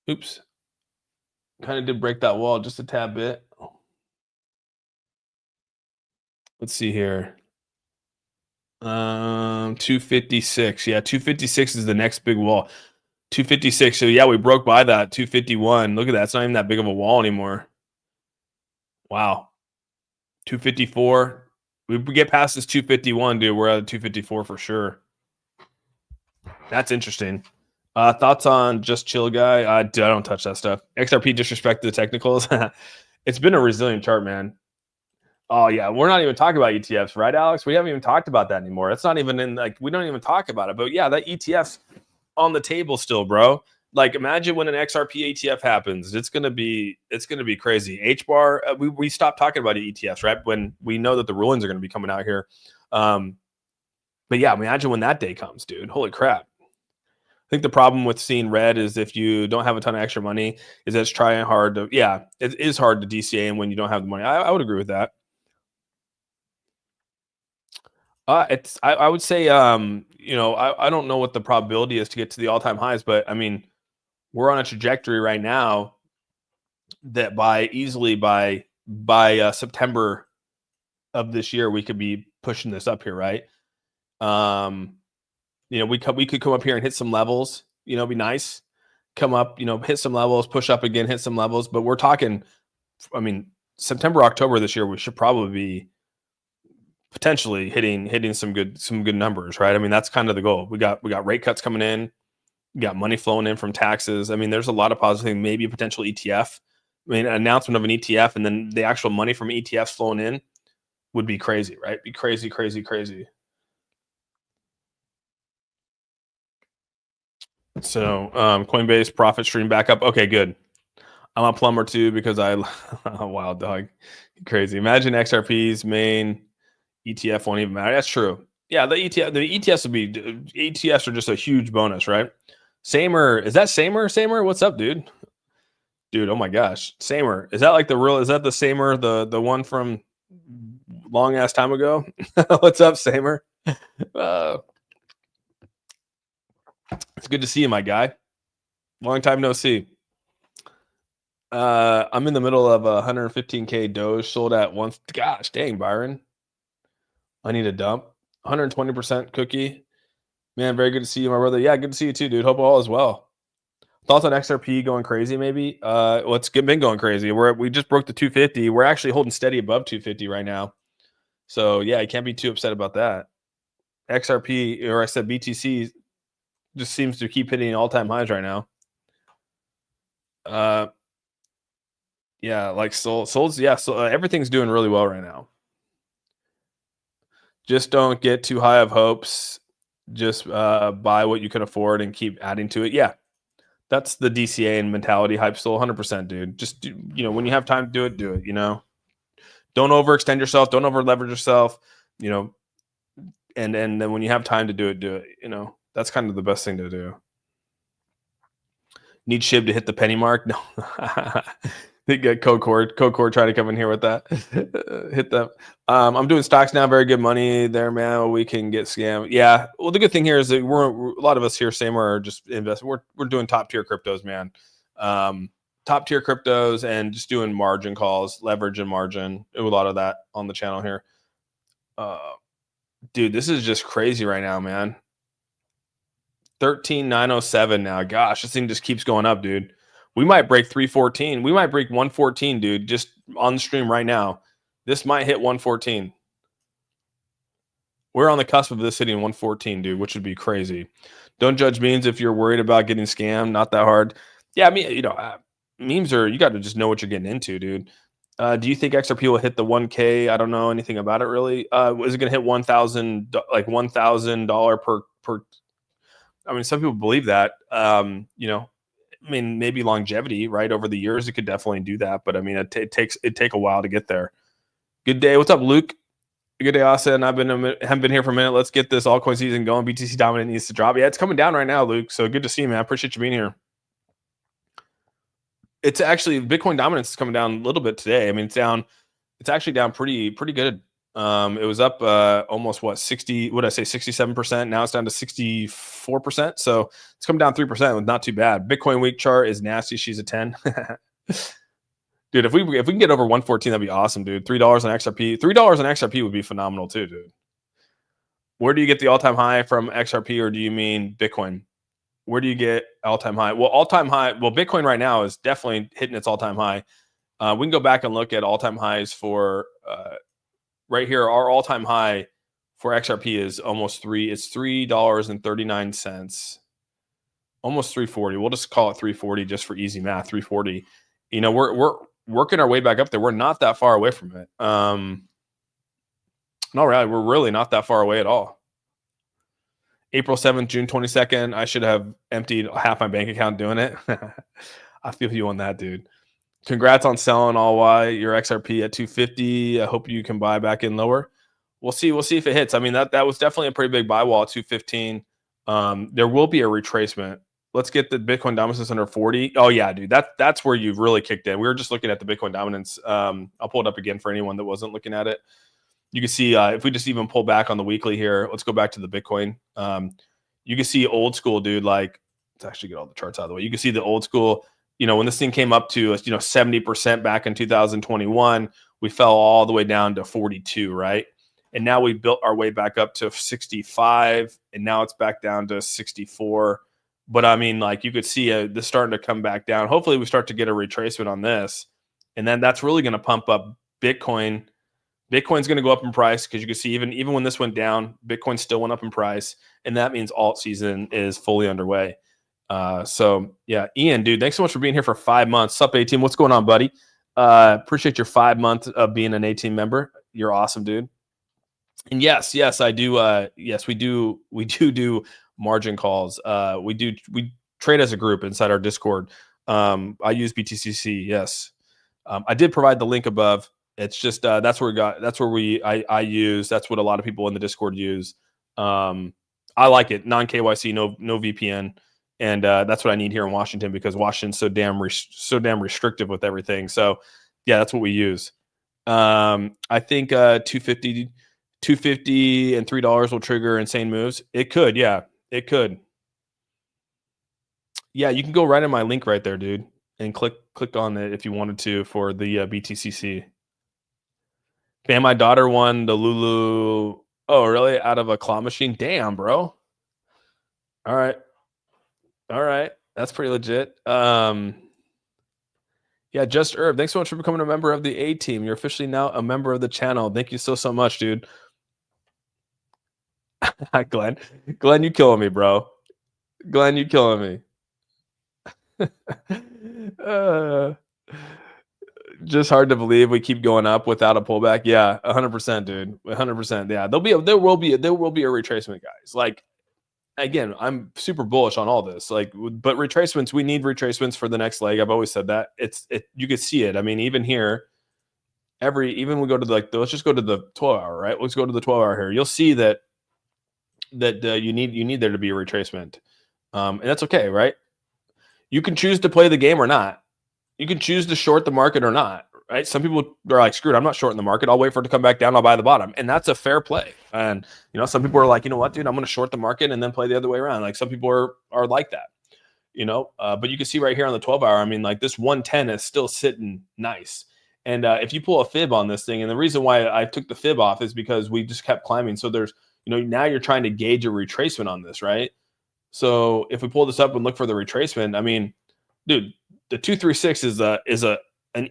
Oops. Kind of did break that wall just a tad bit. Let's see here. 256. Yeah, 256 is the next big wall. 256. So yeah, we broke by that 251. Look at that. It's not even that big of a wall anymore. Wow. 254. We get past this 251, dude. We're at 254 for sure. That's interesting. Thoughts on Just Chill Guy? I don't touch that stuff. XRP disrespect the technicals. It's been a resilient chart, man. Oh yeah, we're not even talking about ETFs, right, Alex? We haven't even talked about that anymore. It's not even in, like, we don't even talk about it. But yeah, that ETF's on the table still, bro. Like, imagine when an XRP ETF happens. It's gonna be crazy. HBAR, we stopped talking about ETFs, right? When we know that the rulings are gonna be coming out here. But yeah, imagine when that day comes, dude. Holy crap. I think the problem with seeing red is if you don't have a ton of extra money, is that it's trying hard to, yeah, it is hard to DCA when you don't have the money. I would agree with that. I would say, you know, I don't know what the probability is to get to the all-time highs, but I mean, we're on a trajectory right now that easily by September of this year, we could be pushing this up here, right? You know, we could come up here and hit some levels, you know, be nice, come up, you know, hit some levels, push up again, hit some levels. But we're talking, I mean, September, October this year, we should probably be potentially hitting some good numbers, right? I mean, that's kind of the goal. We got rate cuts coming in, we got money flowing in from taxes. I mean, there's a lot of positive things, maybe a potential ETF. I mean, an announcement of an ETF and then the actual money from ETFs flowing in would be crazy, right? Be crazy, crazy, crazy. So Coinbase profit stream back up. Okay, good. I'm a plumber too because I wild dog. Crazy. Imagine XRP's main ETF won't even matter. That's true. Yeah, the ETFs would be, ETFs are just a huge bonus, right? Samer, is that Samer? Samer, what's up, dude? Dude, oh my gosh. Samer. Is that like is that the Samer, the one from long ass time ago? What's up, Samer? It's good to see you, my guy. Long time no see. I'm in the middle of a 115K Doge sold at once. Gosh, dang, Byron. I need a dump. 120% cookie. Man, very good to see you, my brother. Yeah, good to see you too, dude. Hope all is well. Thoughts on XRP going crazy, maybe? Well, it's been going crazy. We just broke the 250. We're actually holding steady above 250 right now. So yeah, you can't be too upset about that. XRP, or I said BTC, just seems to keep hitting all-time highs right now. Yeah, like Sol's, yeah, so everything's doing really well right now. Just don't get too high of hopes. Just buy what you can afford and keep adding to it. Yeah, that's the DCA and mentality. Hype Soul, 100%, dude. Just you know, when you have time to do it, do it. You know, don't overextend yourself. Don't over leverage yourself. You know, and then when you have time to do it, do it. You know, that's kind of the best thing to do. Need Shib to hit the penny mark? No. They get Codecore trying to come in here with that. Hit them. I'm doing stocks now. Very good money there, man. We can get scammed. Yeah. Well, the good thing here is that we're a lot of us here, same, are just investing. We're doing top tier cryptos, man. Top tier cryptos and just doing margin calls, leverage and margin. A lot of that on the channel here. Dude, this is just crazy right now, man. 13,907 now. Gosh, this thing just keeps going up, dude. We might break 314. We might break 114, dude, just on the stream right now. This might hit 114. We're on the cusp of this hitting 114, dude, which would be crazy. Don't judge memes if you're worried about getting scammed. Not that hard. Yeah, I mean, you know, memes are, you got to just know what you're getting into, dude. Do you think XRP will hit the 1K? I don't know anything about it really. Is it going to hit $1,000, like $1,000 per? I mean, some people believe that. You know, I mean, maybe longevity, right? Over the years, it could definitely do that. But I mean, it take a while to get there. Good day. What's up, Luke? Good day, Austin. Haven't been here for a minute. Let's get this altcoin season going. BTC dominant needs to drop. Yeah, it's coming down right now, Luke. So good to see you, man. I appreciate you being here. It's actually Bitcoin dominance is coming down a little bit today. I mean, it's down. It's actually down pretty good. It was up almost 60. What did I say? 67%. Now it's down to 64%. So it's come down 3%. Not too bad. Bitcoin week chart is nasty. She's a 10. Dude, if we can get over 114, that'd be awesome, dude. $3 on XRP. $3 on XRP would be phenomenal too, dude. Where do you get the all-time high from XRP, or do you mean Bitcoin? Where do you get all-time high? Well, all-time high. Well, Bitcoin right now is definitely hitting its all-time high. We can go back and look at all-time highs for right here. Our all-time high for XRP is almost It's $3.39. Almost 340. We'll just call it 340 just for easy math. 340. You know, we're working our way back up there. We're not that far away from it. No, really, we're really not that far away at all. April 7th, June 22nd. I should have emptied half my bank account doing it. I feel you on that, dude. Congrats on selling your XRP at 250. I hope you can buy back in lower. We'll see. We'll see if it hits. I mean, that was definitely a pretty big buy wall at 215. There will be a retracement. Let's get the Bitcoin dominance under 40. Oh yeah, dude. That's where you've really kicked in. We were just looking at the Bitcoin dominance. I'll pull it up again for anyone that wasn't looking at it. You can see if we just even pull back on the weekly here. Let's go back to the Bitcoin. You can see old school, dude. Like, let's actually get all the charts out of the way. You can see the old school. You know, when this thing came up to 70% back in 2021, we fell all the way down to 42, right? And now we built our way back up to 65, and now it's back down to 64. But I mean, like, you could see this starting to come back down. Hopefully we start to get a retracement on this. And then that's really going to pump up Bitcoin. Bitcoin's going to go up in price because you can see even when this went down, Bitcoin still went up in price. And that means alt season is fully underway. So yeah, Ian, dude, thanks so much for being here for 5 months. Sup, A-Team? What's going on, buddy? Appreciate your 5 months of being an A-Team member. You're awesome, dude. And yes, I do. Yes, we do margin calls. We trade as a group inside our Discord. I use BTCC. Yes. I did provide the link above. It's just that's where I use. That's what a lot of people in the Discord use. I like it. Non KYC, no VPN, and that's what I need here in Washington because Washington's so damn restrictive with everything. So yeah, that's what we use. I think 250 and $3 will trigger insane moves. It could, yeah, it could. Yeah, you can go right in my link right there, dude, and click on it if you wanted to for the BTCC. Man, my daughter won the Lulu. Oh, really? Out of a claw machine? Damn, bro. All right. That's pretty legit. Yeah, Just Herb. Thanks so much for becoming a member of the A-Team. You're officially now a member of the channel. Thank you so much, dude. Glenn, you killing me, bro. Glenn, you killing me. Just hard to believe we keep going up without a pullback. Yeah, 100%, dude. 100%. Yeah, there will be a retracement, guys. Like, again, I'm super bullish on all this. Like, but retracements, we need retracements for the next leg. I've always said that. You could see it. I mean, even here, even we go to let's just go to the 12-hour, right? Let's go to the 12-hour here. You'll see that you need there to be a retracement, and that's okay, right? You can choose to play the game or not. You can choose to short the market or not, right? Some people are like, screwed, I'm not shorting the market. I'll wait for it to come back down. I'll buy the bottom. And that's a fair play. And, some people are like, you know what, dude, I'm going to short the market and then play the other way around. Like some people are like that, but you can see right here on the 12-hour, I mean, like this 110 is still sitting nice. And if you pull a fib on this thing, and the reason why I took the fib off is because we just kept climbing. So there's, now you're trying to gauge a retracement on this, right? So if we pull this up and look for the retracement, I mean, dude, the 236 is an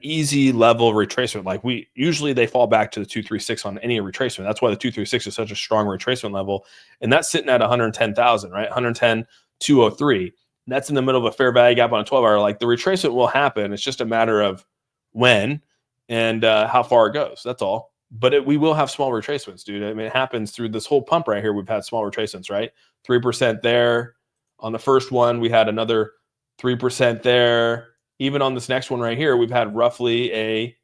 easy level retracement. Like usually they fall back to the 236 on any retracement. That's why the 236 is such a strong retracement level. And that's sitting at 110,000, right? 110,203. That's in the middle of a fair value gap on a 12-hour. Like the retracement will happen. It's just a matter of when and how far it goes. That's all. But we will have small retracements, dude. I mean, it happens through this whole pump right here. We've had small retracements, right? 3% there. On the first one, we had another 3% there. Even on this next one right here, we've had roughly a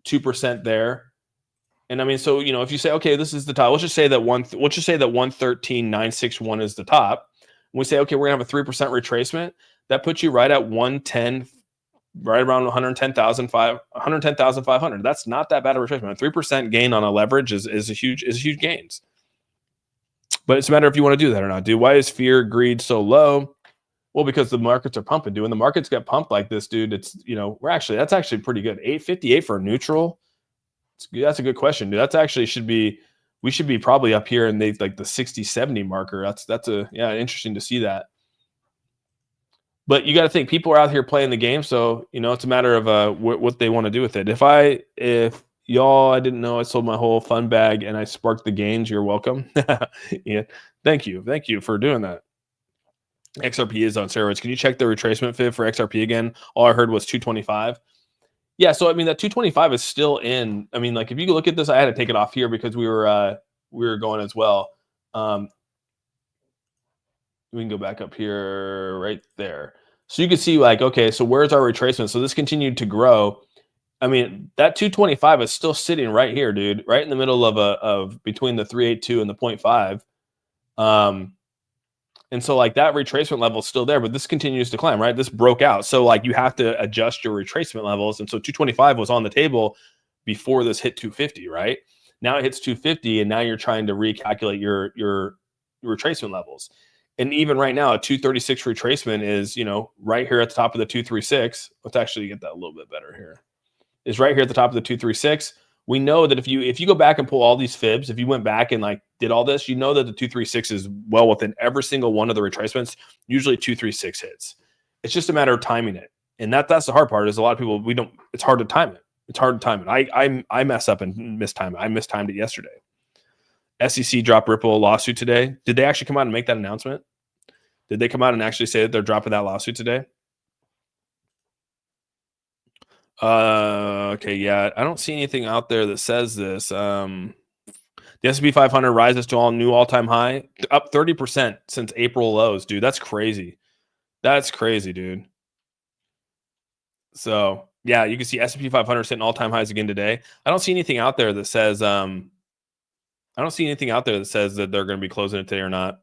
2% there. And I mean, so, you know, if you say, okay, this is the top, let's just say that 113,961 is the top. And we say, okay, we're gonna have a 3% retracement. That puts you right at 110, right around 110,500. That's not that bad of a retracement. A 3% gain on a leverage is a huge gains. But it's a matter if you want to do that or not, dude. Why is fear, greed so low? Well, because the markets are pumping, dude. When the markets get pumped like this, dude, it's, you know, that's actually pretty good. 858 for a neutral. That's a good question, dude. That's actually we should be probably up here in like the 60, 70 marker. That's interesting to see that. But you got to think people are out here playing the game, so you know it's a matter of what they want to do with it. If y'all, I didn't know I sold my whole fun bag and I sparked the gains. You're welcome. Yeah, thank you for doing that. XRP is on steroids. Can you check the retracement fib for XRP again? All I heard was 225. Yeah, so I mean that 225 is still in. I mean, like if you look at this, I had to take it off here because we were going as well. We can go back up here right there. So you can see like, okay, so where's our retracement? So this continued to grow. I mean, that 225 is still sitting right here, dude, right in the middle of between the 382 and the 0.5. And so like that retracement level is still there, but this continues to climb, right? This broke out. So like you have to adjust your retracement levels. And so 225 was on the table before this hit 250, right? Now it hits 250 and now you're trying to recalculate your retracement levels. And even right now, a 236 retracement is, you know, right here at the top of the 236. Let's actually get that a little bit better here. Is right here at the top of the 236. We know that if you go back and pull all these fibs, if you went back and like did all this, you know that the 236 is well within every single one of the retracements. Usually 236 hits. It's just a matter of timing it, and that's the hard part. Is a lot of people it's hard to time it. It's hard to time it. I mess up and mistime it. I mistimed it yesterday. SEC dropped Ripple lawsuit today. Did they actually come out and make that announcement? Did they come out and actually say that they're dropping that lawsuit today? Okay, yeah, I don't see anything out there that says this. The S&P 500 rises to new all-time high, up 30% since April lows, dude. That's crazy. That's crazy, dude. So yeah, you can see S&P 500 hitting all-time highs again today. I don't see anything out there that says that they're going to be closing it today or not.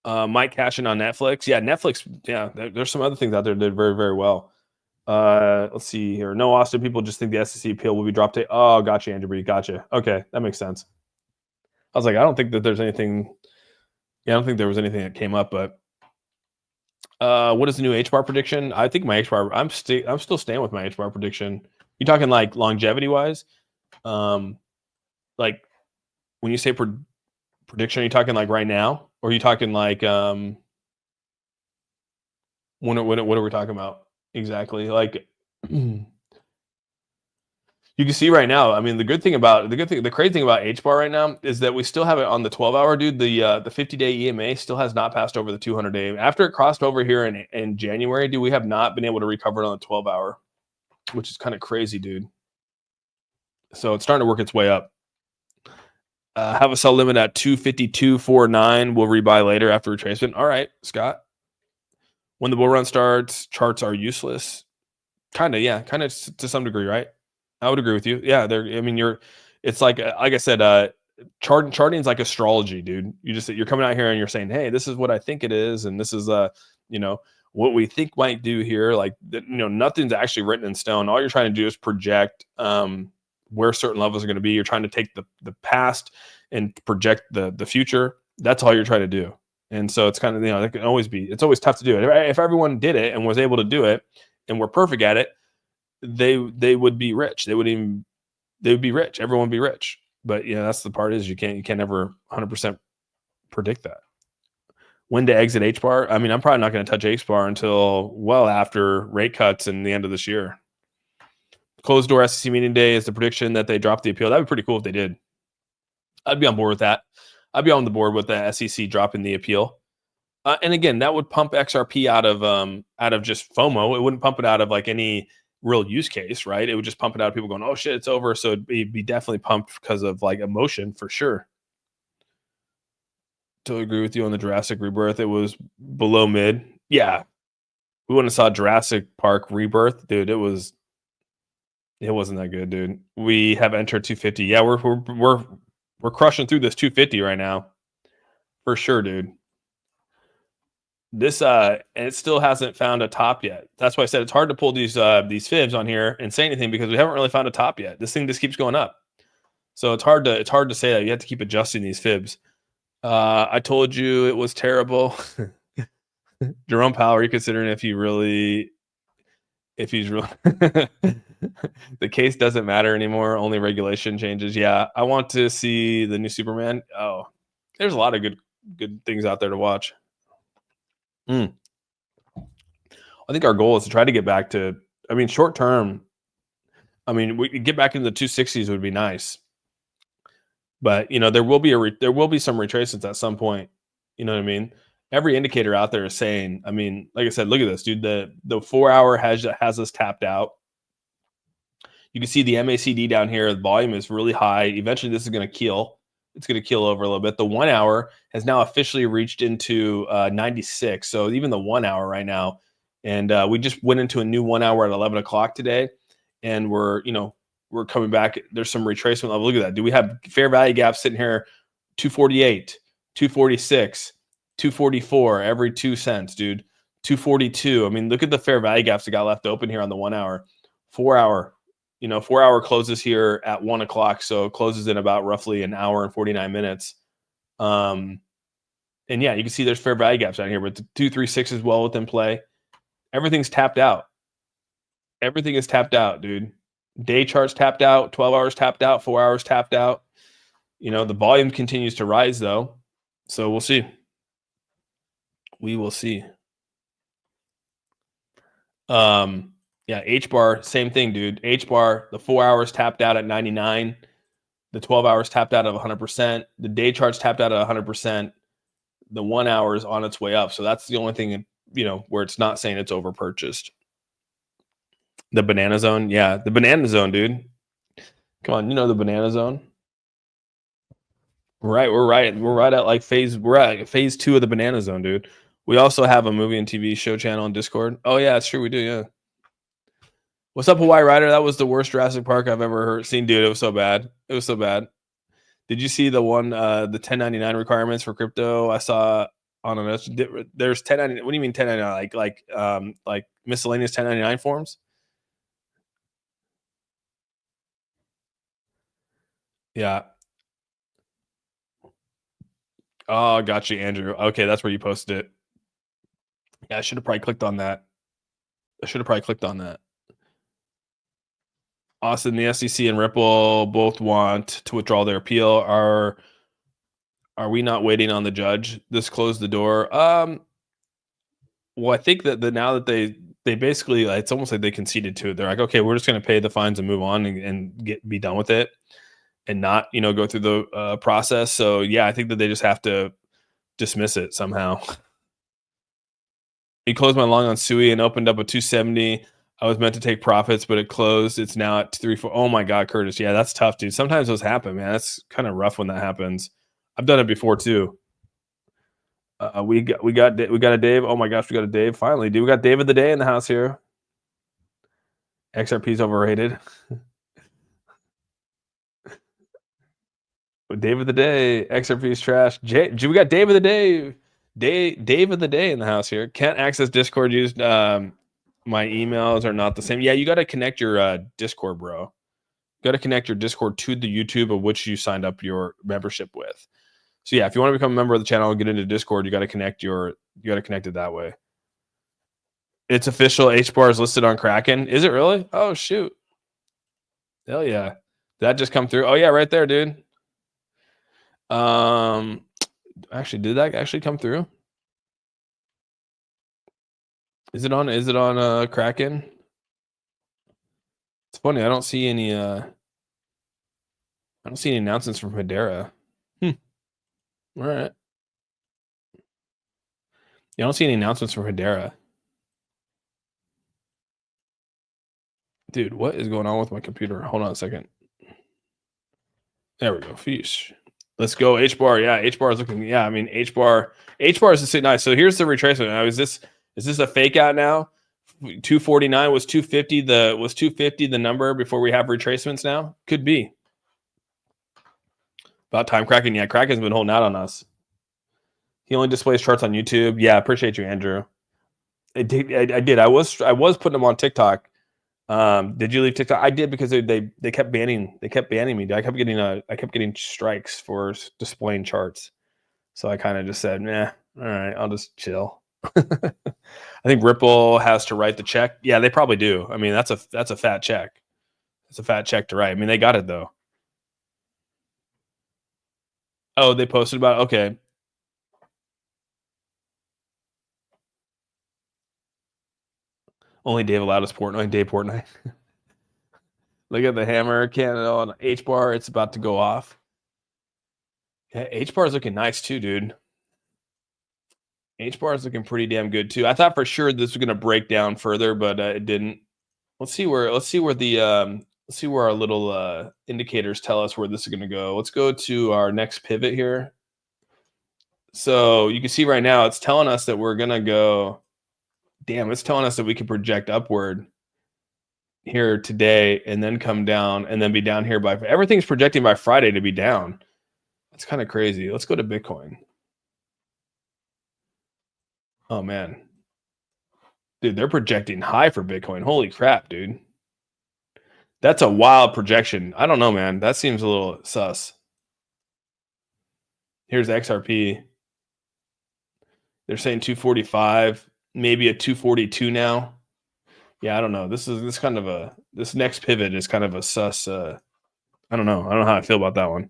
Mike cashing on Netflix. Yeah, Netflix. Yeah, there's some other things out there that did very, very well. Let's see here. No, Austin, people just think the SEC appeal will be dropped today. Oh, gotcha, Andrew B. Gotcha. Okay, that makes sense. I was like, I don't think that there's anything. Yeah, I don't think there was anything that came up, but what is the new H-bar prediction? I think my H-bar, I'm still staying with my H-bar prediction. You talking like longevity wise? Like when you say prediction, are you talking like right now? Or are you talking like what are we talking about exactly? Like you can see right now. I mean, the crazy thing about H bar right now is that we still have it on the 12-hour, dude. The 50-day EMA still has not passed over the 200-day. After it crossed over here in January, dude, we have not been able to recover it on the 12-hour, which is kind of crazy, dude. So it's starting to work its way up. Have a sell limit at 252.49. We'll rebuy later after retracement. All right, Scott. When the bull run starts, charts are useless. Kind of to some degree, right? I would agree with you. Yeah, it's like I said, charting is like astrology, dude. You're coming out here and you're saying, hey, this is what I think it is, and this is what we think might do here. Like nothing's actually written in stone. All you're trying to do is project where certain levels are going to be. You're trying to take the past and project the future. That's all you're trying to do. And so it's kind of, it's always tough to do it. If everyone did it and was able to do it and were perfect at it, they would be rich. They would be rich. Everyone would be rich. But that's the part is you can't ever 100% predict that. When to exit H bar? I mean, I'm probably not going to touch H bar until well after rate cuts in the end of this year. Closed door SEC meeting day is the prediction that they dropped the appeal. That'd be pretty cool if they did. I'd be on board with that. I'd be on the board with the SEC dropping the appeal. And again, that would pump XRP out of just FOMO. It wouldn't pump it out of like any real use case, right? It would just pump it out of people going, oh shit, it's over. So it'd be definitely pumped because of like emotion for sure. Totally agree with you on the Jurassic Rebirth. It was below mid. Yeah. We wouldn't have saw Jurassic Park Rebirth. Dude, it was It wasn't that good, dude. We have entered 250. Yeah, we're crushing through this 250 right now. For sure, dude. This and it still hasn't found a top yet. That's why I said it's hard to pull these fibs on here and say anything because we haven't really found a top yet. This thing just keeps going up. So it's hard to say that. You have to keep adjusting these fibs. I told you it was terrible. Jerome Powell, are you considering if he's really the case doesn't matter anymore, only regulation changes? Yeah, I want to see the new Superman. Oh, there's a lot of good things out there to watch. I think our goal is to try to get back to, I mean, short term, I mean, we get back into the 260s would be nice. But, you know, there will be some retracements at some point. You know what I mean? Every indicator out there is saying, I mean, like I said, look at this, dude. The 4 hour has us tapped out. You can see the MACD down here. The volume is really high. Eventually, this is going to keel. It's going to keel over a little bit. The 1 hour has now officially reached into 96. So even the 1 hour right now, and we just went into a new 1 hour at 11 o'clock today, and we're coming back. There's some retracement level. Look at that. Do we have fair value gaps sitting here? 248, 246, 244 every 2 cents, dude. 242. I mean, look at the fair value gaps that got left open here on the 1 hour. 4 hour. 4 hour closes here at 1 o'clock. So it closes in about roughly an hour and 49 minutes. And yeah, you can see there's fair value gaps down here, but the 236 is well within play. Everything's tapped out. Everything is tapped out, dude. Day charts tapped out, 12 hours tapped out, 4 hours tapped out. The volume continues to rise though. So we'll see. We will see. Yeah, H bar, same thing, dude. H bar, the 4 hours tapped out at 99. The 12 hours tapped out of 100%. The day charts tapped out at 100%. The 1 hour is on its way up. So that's the only thing, where it's not saying it's over purchased. The banana zone. Yeah, the banana zone, dude. Come on, the banana zone. Right, we're right at we're at phase 2 of the banana zone, dude. We also have a movie and TV show channel on Discord. Oh yeah, it's true, we do, yeah. What's up, Hawaii Rider? That was the worst Jurassic Park I've ever seen, dude. It was so bad. It was so bad. Did you see the one, the 1099 requirements for crypto? I saw on a there's 1099. What do you mean 1099? Like miscellaneous 1099 forms? Yeah. Oh, got you, Andrew. Okay, that's where you posted it. Yeah, I should have probably clicked on that. Austin, the SEC and Ripple both want to withdraw their appeal. Are we not waiting on the judge? This closed the door. Well, I think that now that they basically, it's almost like they conceded to it. They're like, okay, we're just going to pay the fines and move on and be done with it, and not go through the process. So yeah, I think that they just have to dismiss it somehow. He closed my long on Sui and opened up a 270. I was meant to take profits, but it closed. It's now at 3-4. Oh my God, Curtis. Yeah, that's tough, dude. Sometimes those happen, man. That's kind of rough when that happens. I've done it before too. We got a Dave. Oh my gosh, we got a Dave. Finally, dude. We got Dave of the day in the house here. XRP is overrated. Dave of the day. XRP is trash. We got Dave of the day. Dave of the day in the house here. Can't access Discord. Used my emails are not the same. Yeah, you got to connect your Discord, bro. You got to connect your Discord to the YouTube of which you signed up your membership with. So yeah, if you want to become a member of the channel and get into Discord, you got to connect it that way. It's official. HBAR is listed on Kraken. Is it really? Oh shoot. Hell yeah. Did that just come through? Oh yeah, right there, dude. Actually, did that actually come through? Is it on Kraken? It's funny, I don't see any announcements from Hedera. All right. Yeah, I don't see any announcements from Hedera. Dude, what is going on with my computer? Hold on a second. There we go. Fish. Let's go. H-bar. Yeah, H-bar is looking. Yeah, I mean, H-bar is nice. So here's the retracement. Now, is this a fake out now 249 was 250 the number before we have retracements now? Could be. About time. Kraken. Yeah, Kraken's been holding out on us. He only displays charts on YouTube. Yeah, appreciate you, Andrew. I did. I was putting them on TikTok. Did you leave TikTok? I did because they kept banning me. I kept getting strikes for displaying charts. So I kind of just said, nah, all right, I'll just chill. I think Ripple has to write the check. Yeah, they probably do. I mean, that's a fat check. It's a fat check to write. I mean, they got it though. Oh, they posted about it? Okay. Only Dave allowed us Portnoy. Dave Portnoy. Look at the hammer candle on H bar. It's about to go off. Yeah, H bar is looking nice too, dude. H bar is looking pretty damn good too. I thought for sure this was going to break down further, but it didn't. Let's see where our little indicators tell us where this is going to go. Let's go to our next pivot here. So you can see right now it's telling us that we're going to go. Damn, it's telling us that we can project upward here today and then come down and then be down here by everything's projecting by Friday to be down. That's kind of crazy. Let's go to Bitcoin. Oh man. Dude, they're projecting high for Bitcoin. Holy crap, dude. That's a wild projection. I don't know, man. That seems a little sus. Here's XRP. They're saying 245, maybe a 242 now. Yeah, I don't know. This next pivot is kind of a sus. I don't know. I don't know how I feel about that one.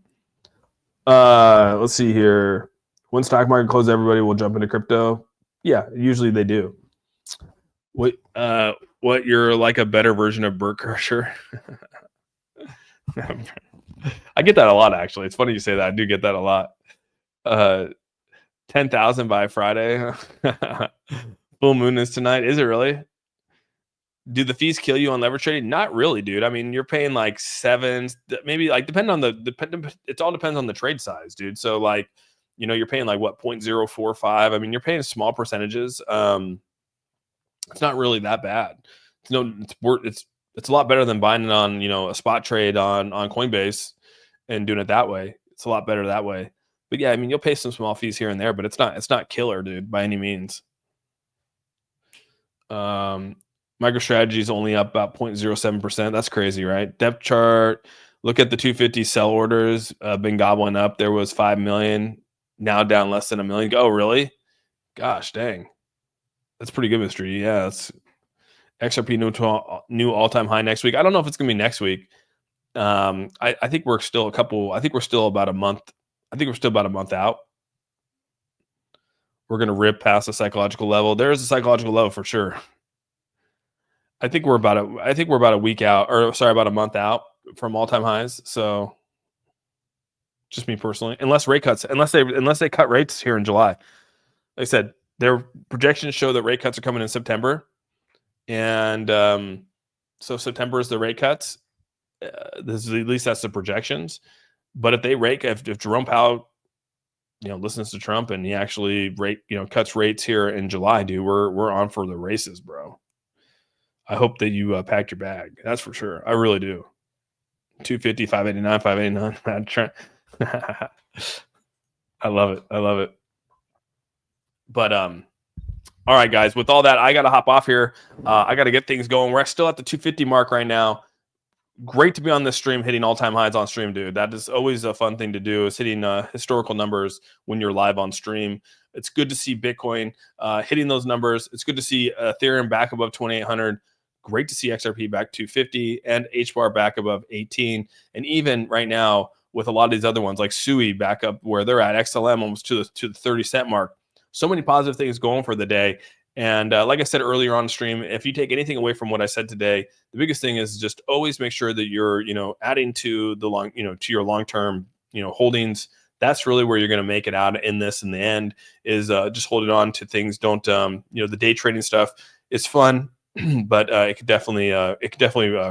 Let's see here. When stock market closes, everybody will jump into crypto. Yeah, usually they do. What you're like a better version of Burt Crusher? I get that a lot, actually. It's funny you say that. I do get that a lot. 10,000 by Friday. Full moon is tonight. Is it really? Do the fees kill you on leverage trading? Not really, dude. I mean, you're paying like 7, maybe like it all depends on the trade size, dude. So like, you're paying like what 0.045. I mean, you're paying small percentages. It's not really that bad. It's a lot better than buying it on, a spot trade on Coinbase and doing it that way. It's a lot better that way. But yeah, I mean, you'll pay some small fees here and there, but it's not killer, dude, by any means. MicroStrategy is only up about 0.07%. That's crazy, right? Depth chart. Look at the 250 sell orders. Been gobbling up. There was 5 million. Now down less than 1 million. Oh, really? Gosh, dang. That's pretty good, Mr. E. Yeah, it's XRP new all-time high next week. I don't know if it's gonna be next week. I think we're still about a month. I think we're still about a month out. We're gonna rip past the psychological level. There is a psychological level for sure. I think we're about a week out, about a month out from all-time highs. So just me personally, unless they cut rates here in July. Like I said, their projections show that rate cuts are coming in September. And so September is the rate cuts. At least that's the projections. But if Jerome Powell, listens to Trump and he actually cuts rates here in July, dude, we're on for the races, bro. I hope that you packed your bag. That's for sure. I really do. 250, 589, 589. I love it. But all right, guys. With all that, I got to hop off here. I got to get things going. We're still at the 250 mark right now. Great to be on this stream, hitting all-time highs on stream, dude. That is always a fun thing to do, is hitting historical numbers when you're live on stream. It's good to see Bitcoin hitting those numbers. It's good to see Ethereum back above 2,800. Great to see XRP back 250 and HBAR back above 18. And even right now, with a lot of these other ones like SUI back up where they're at, XLM almost to the 30 cent mark. So many positive things going for the day. And like I said earlier on stream, if you take anything away from what I said today, the biggest thing is just always make sure that you're, adding to to your long-term, holdings. That's really where you're going to make it out in this in the end, is just holding on to things. Don't, the day trading stuff is fun, but it could definitely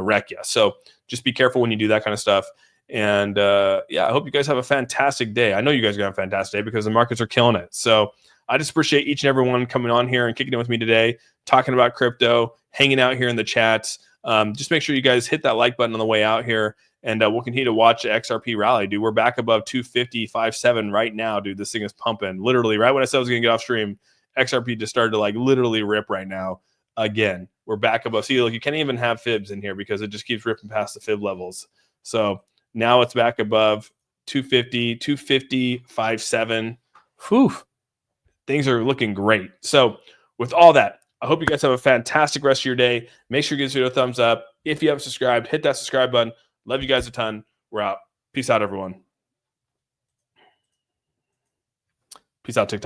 wreck you. So just be careful when you do that kind of stuff. And I hope you guys have a fantastic day. I know you guys are going to have a fantastic day because the markets are killing it. So I just appreciate each and every one coming on here and kicking in with me today, talking about crypto, hanging out here in the chats. Just make sure you guys hit that like button on the way out here, and we'll continue to watch the XRP rally, dude. We're back above 250.57 right now, dude. This thing is pumping. Literally, right when I said I was going to get off stream, XRP just started to like literally rip right now. Again, we're back above. See, look, you can't even have fibs in here because it just keeps ripping past the fib levels. So now it's back above 250, 250.57. Whew. Things are looking great. So with all that, I hope you guys have a fantastic rest of your day. Make sure you give this video a thumbs up. If you haven't subscribed, hit that subscribe button. Love you guys a ton. We're out. Peace out, everyone. Peace out, TikTok.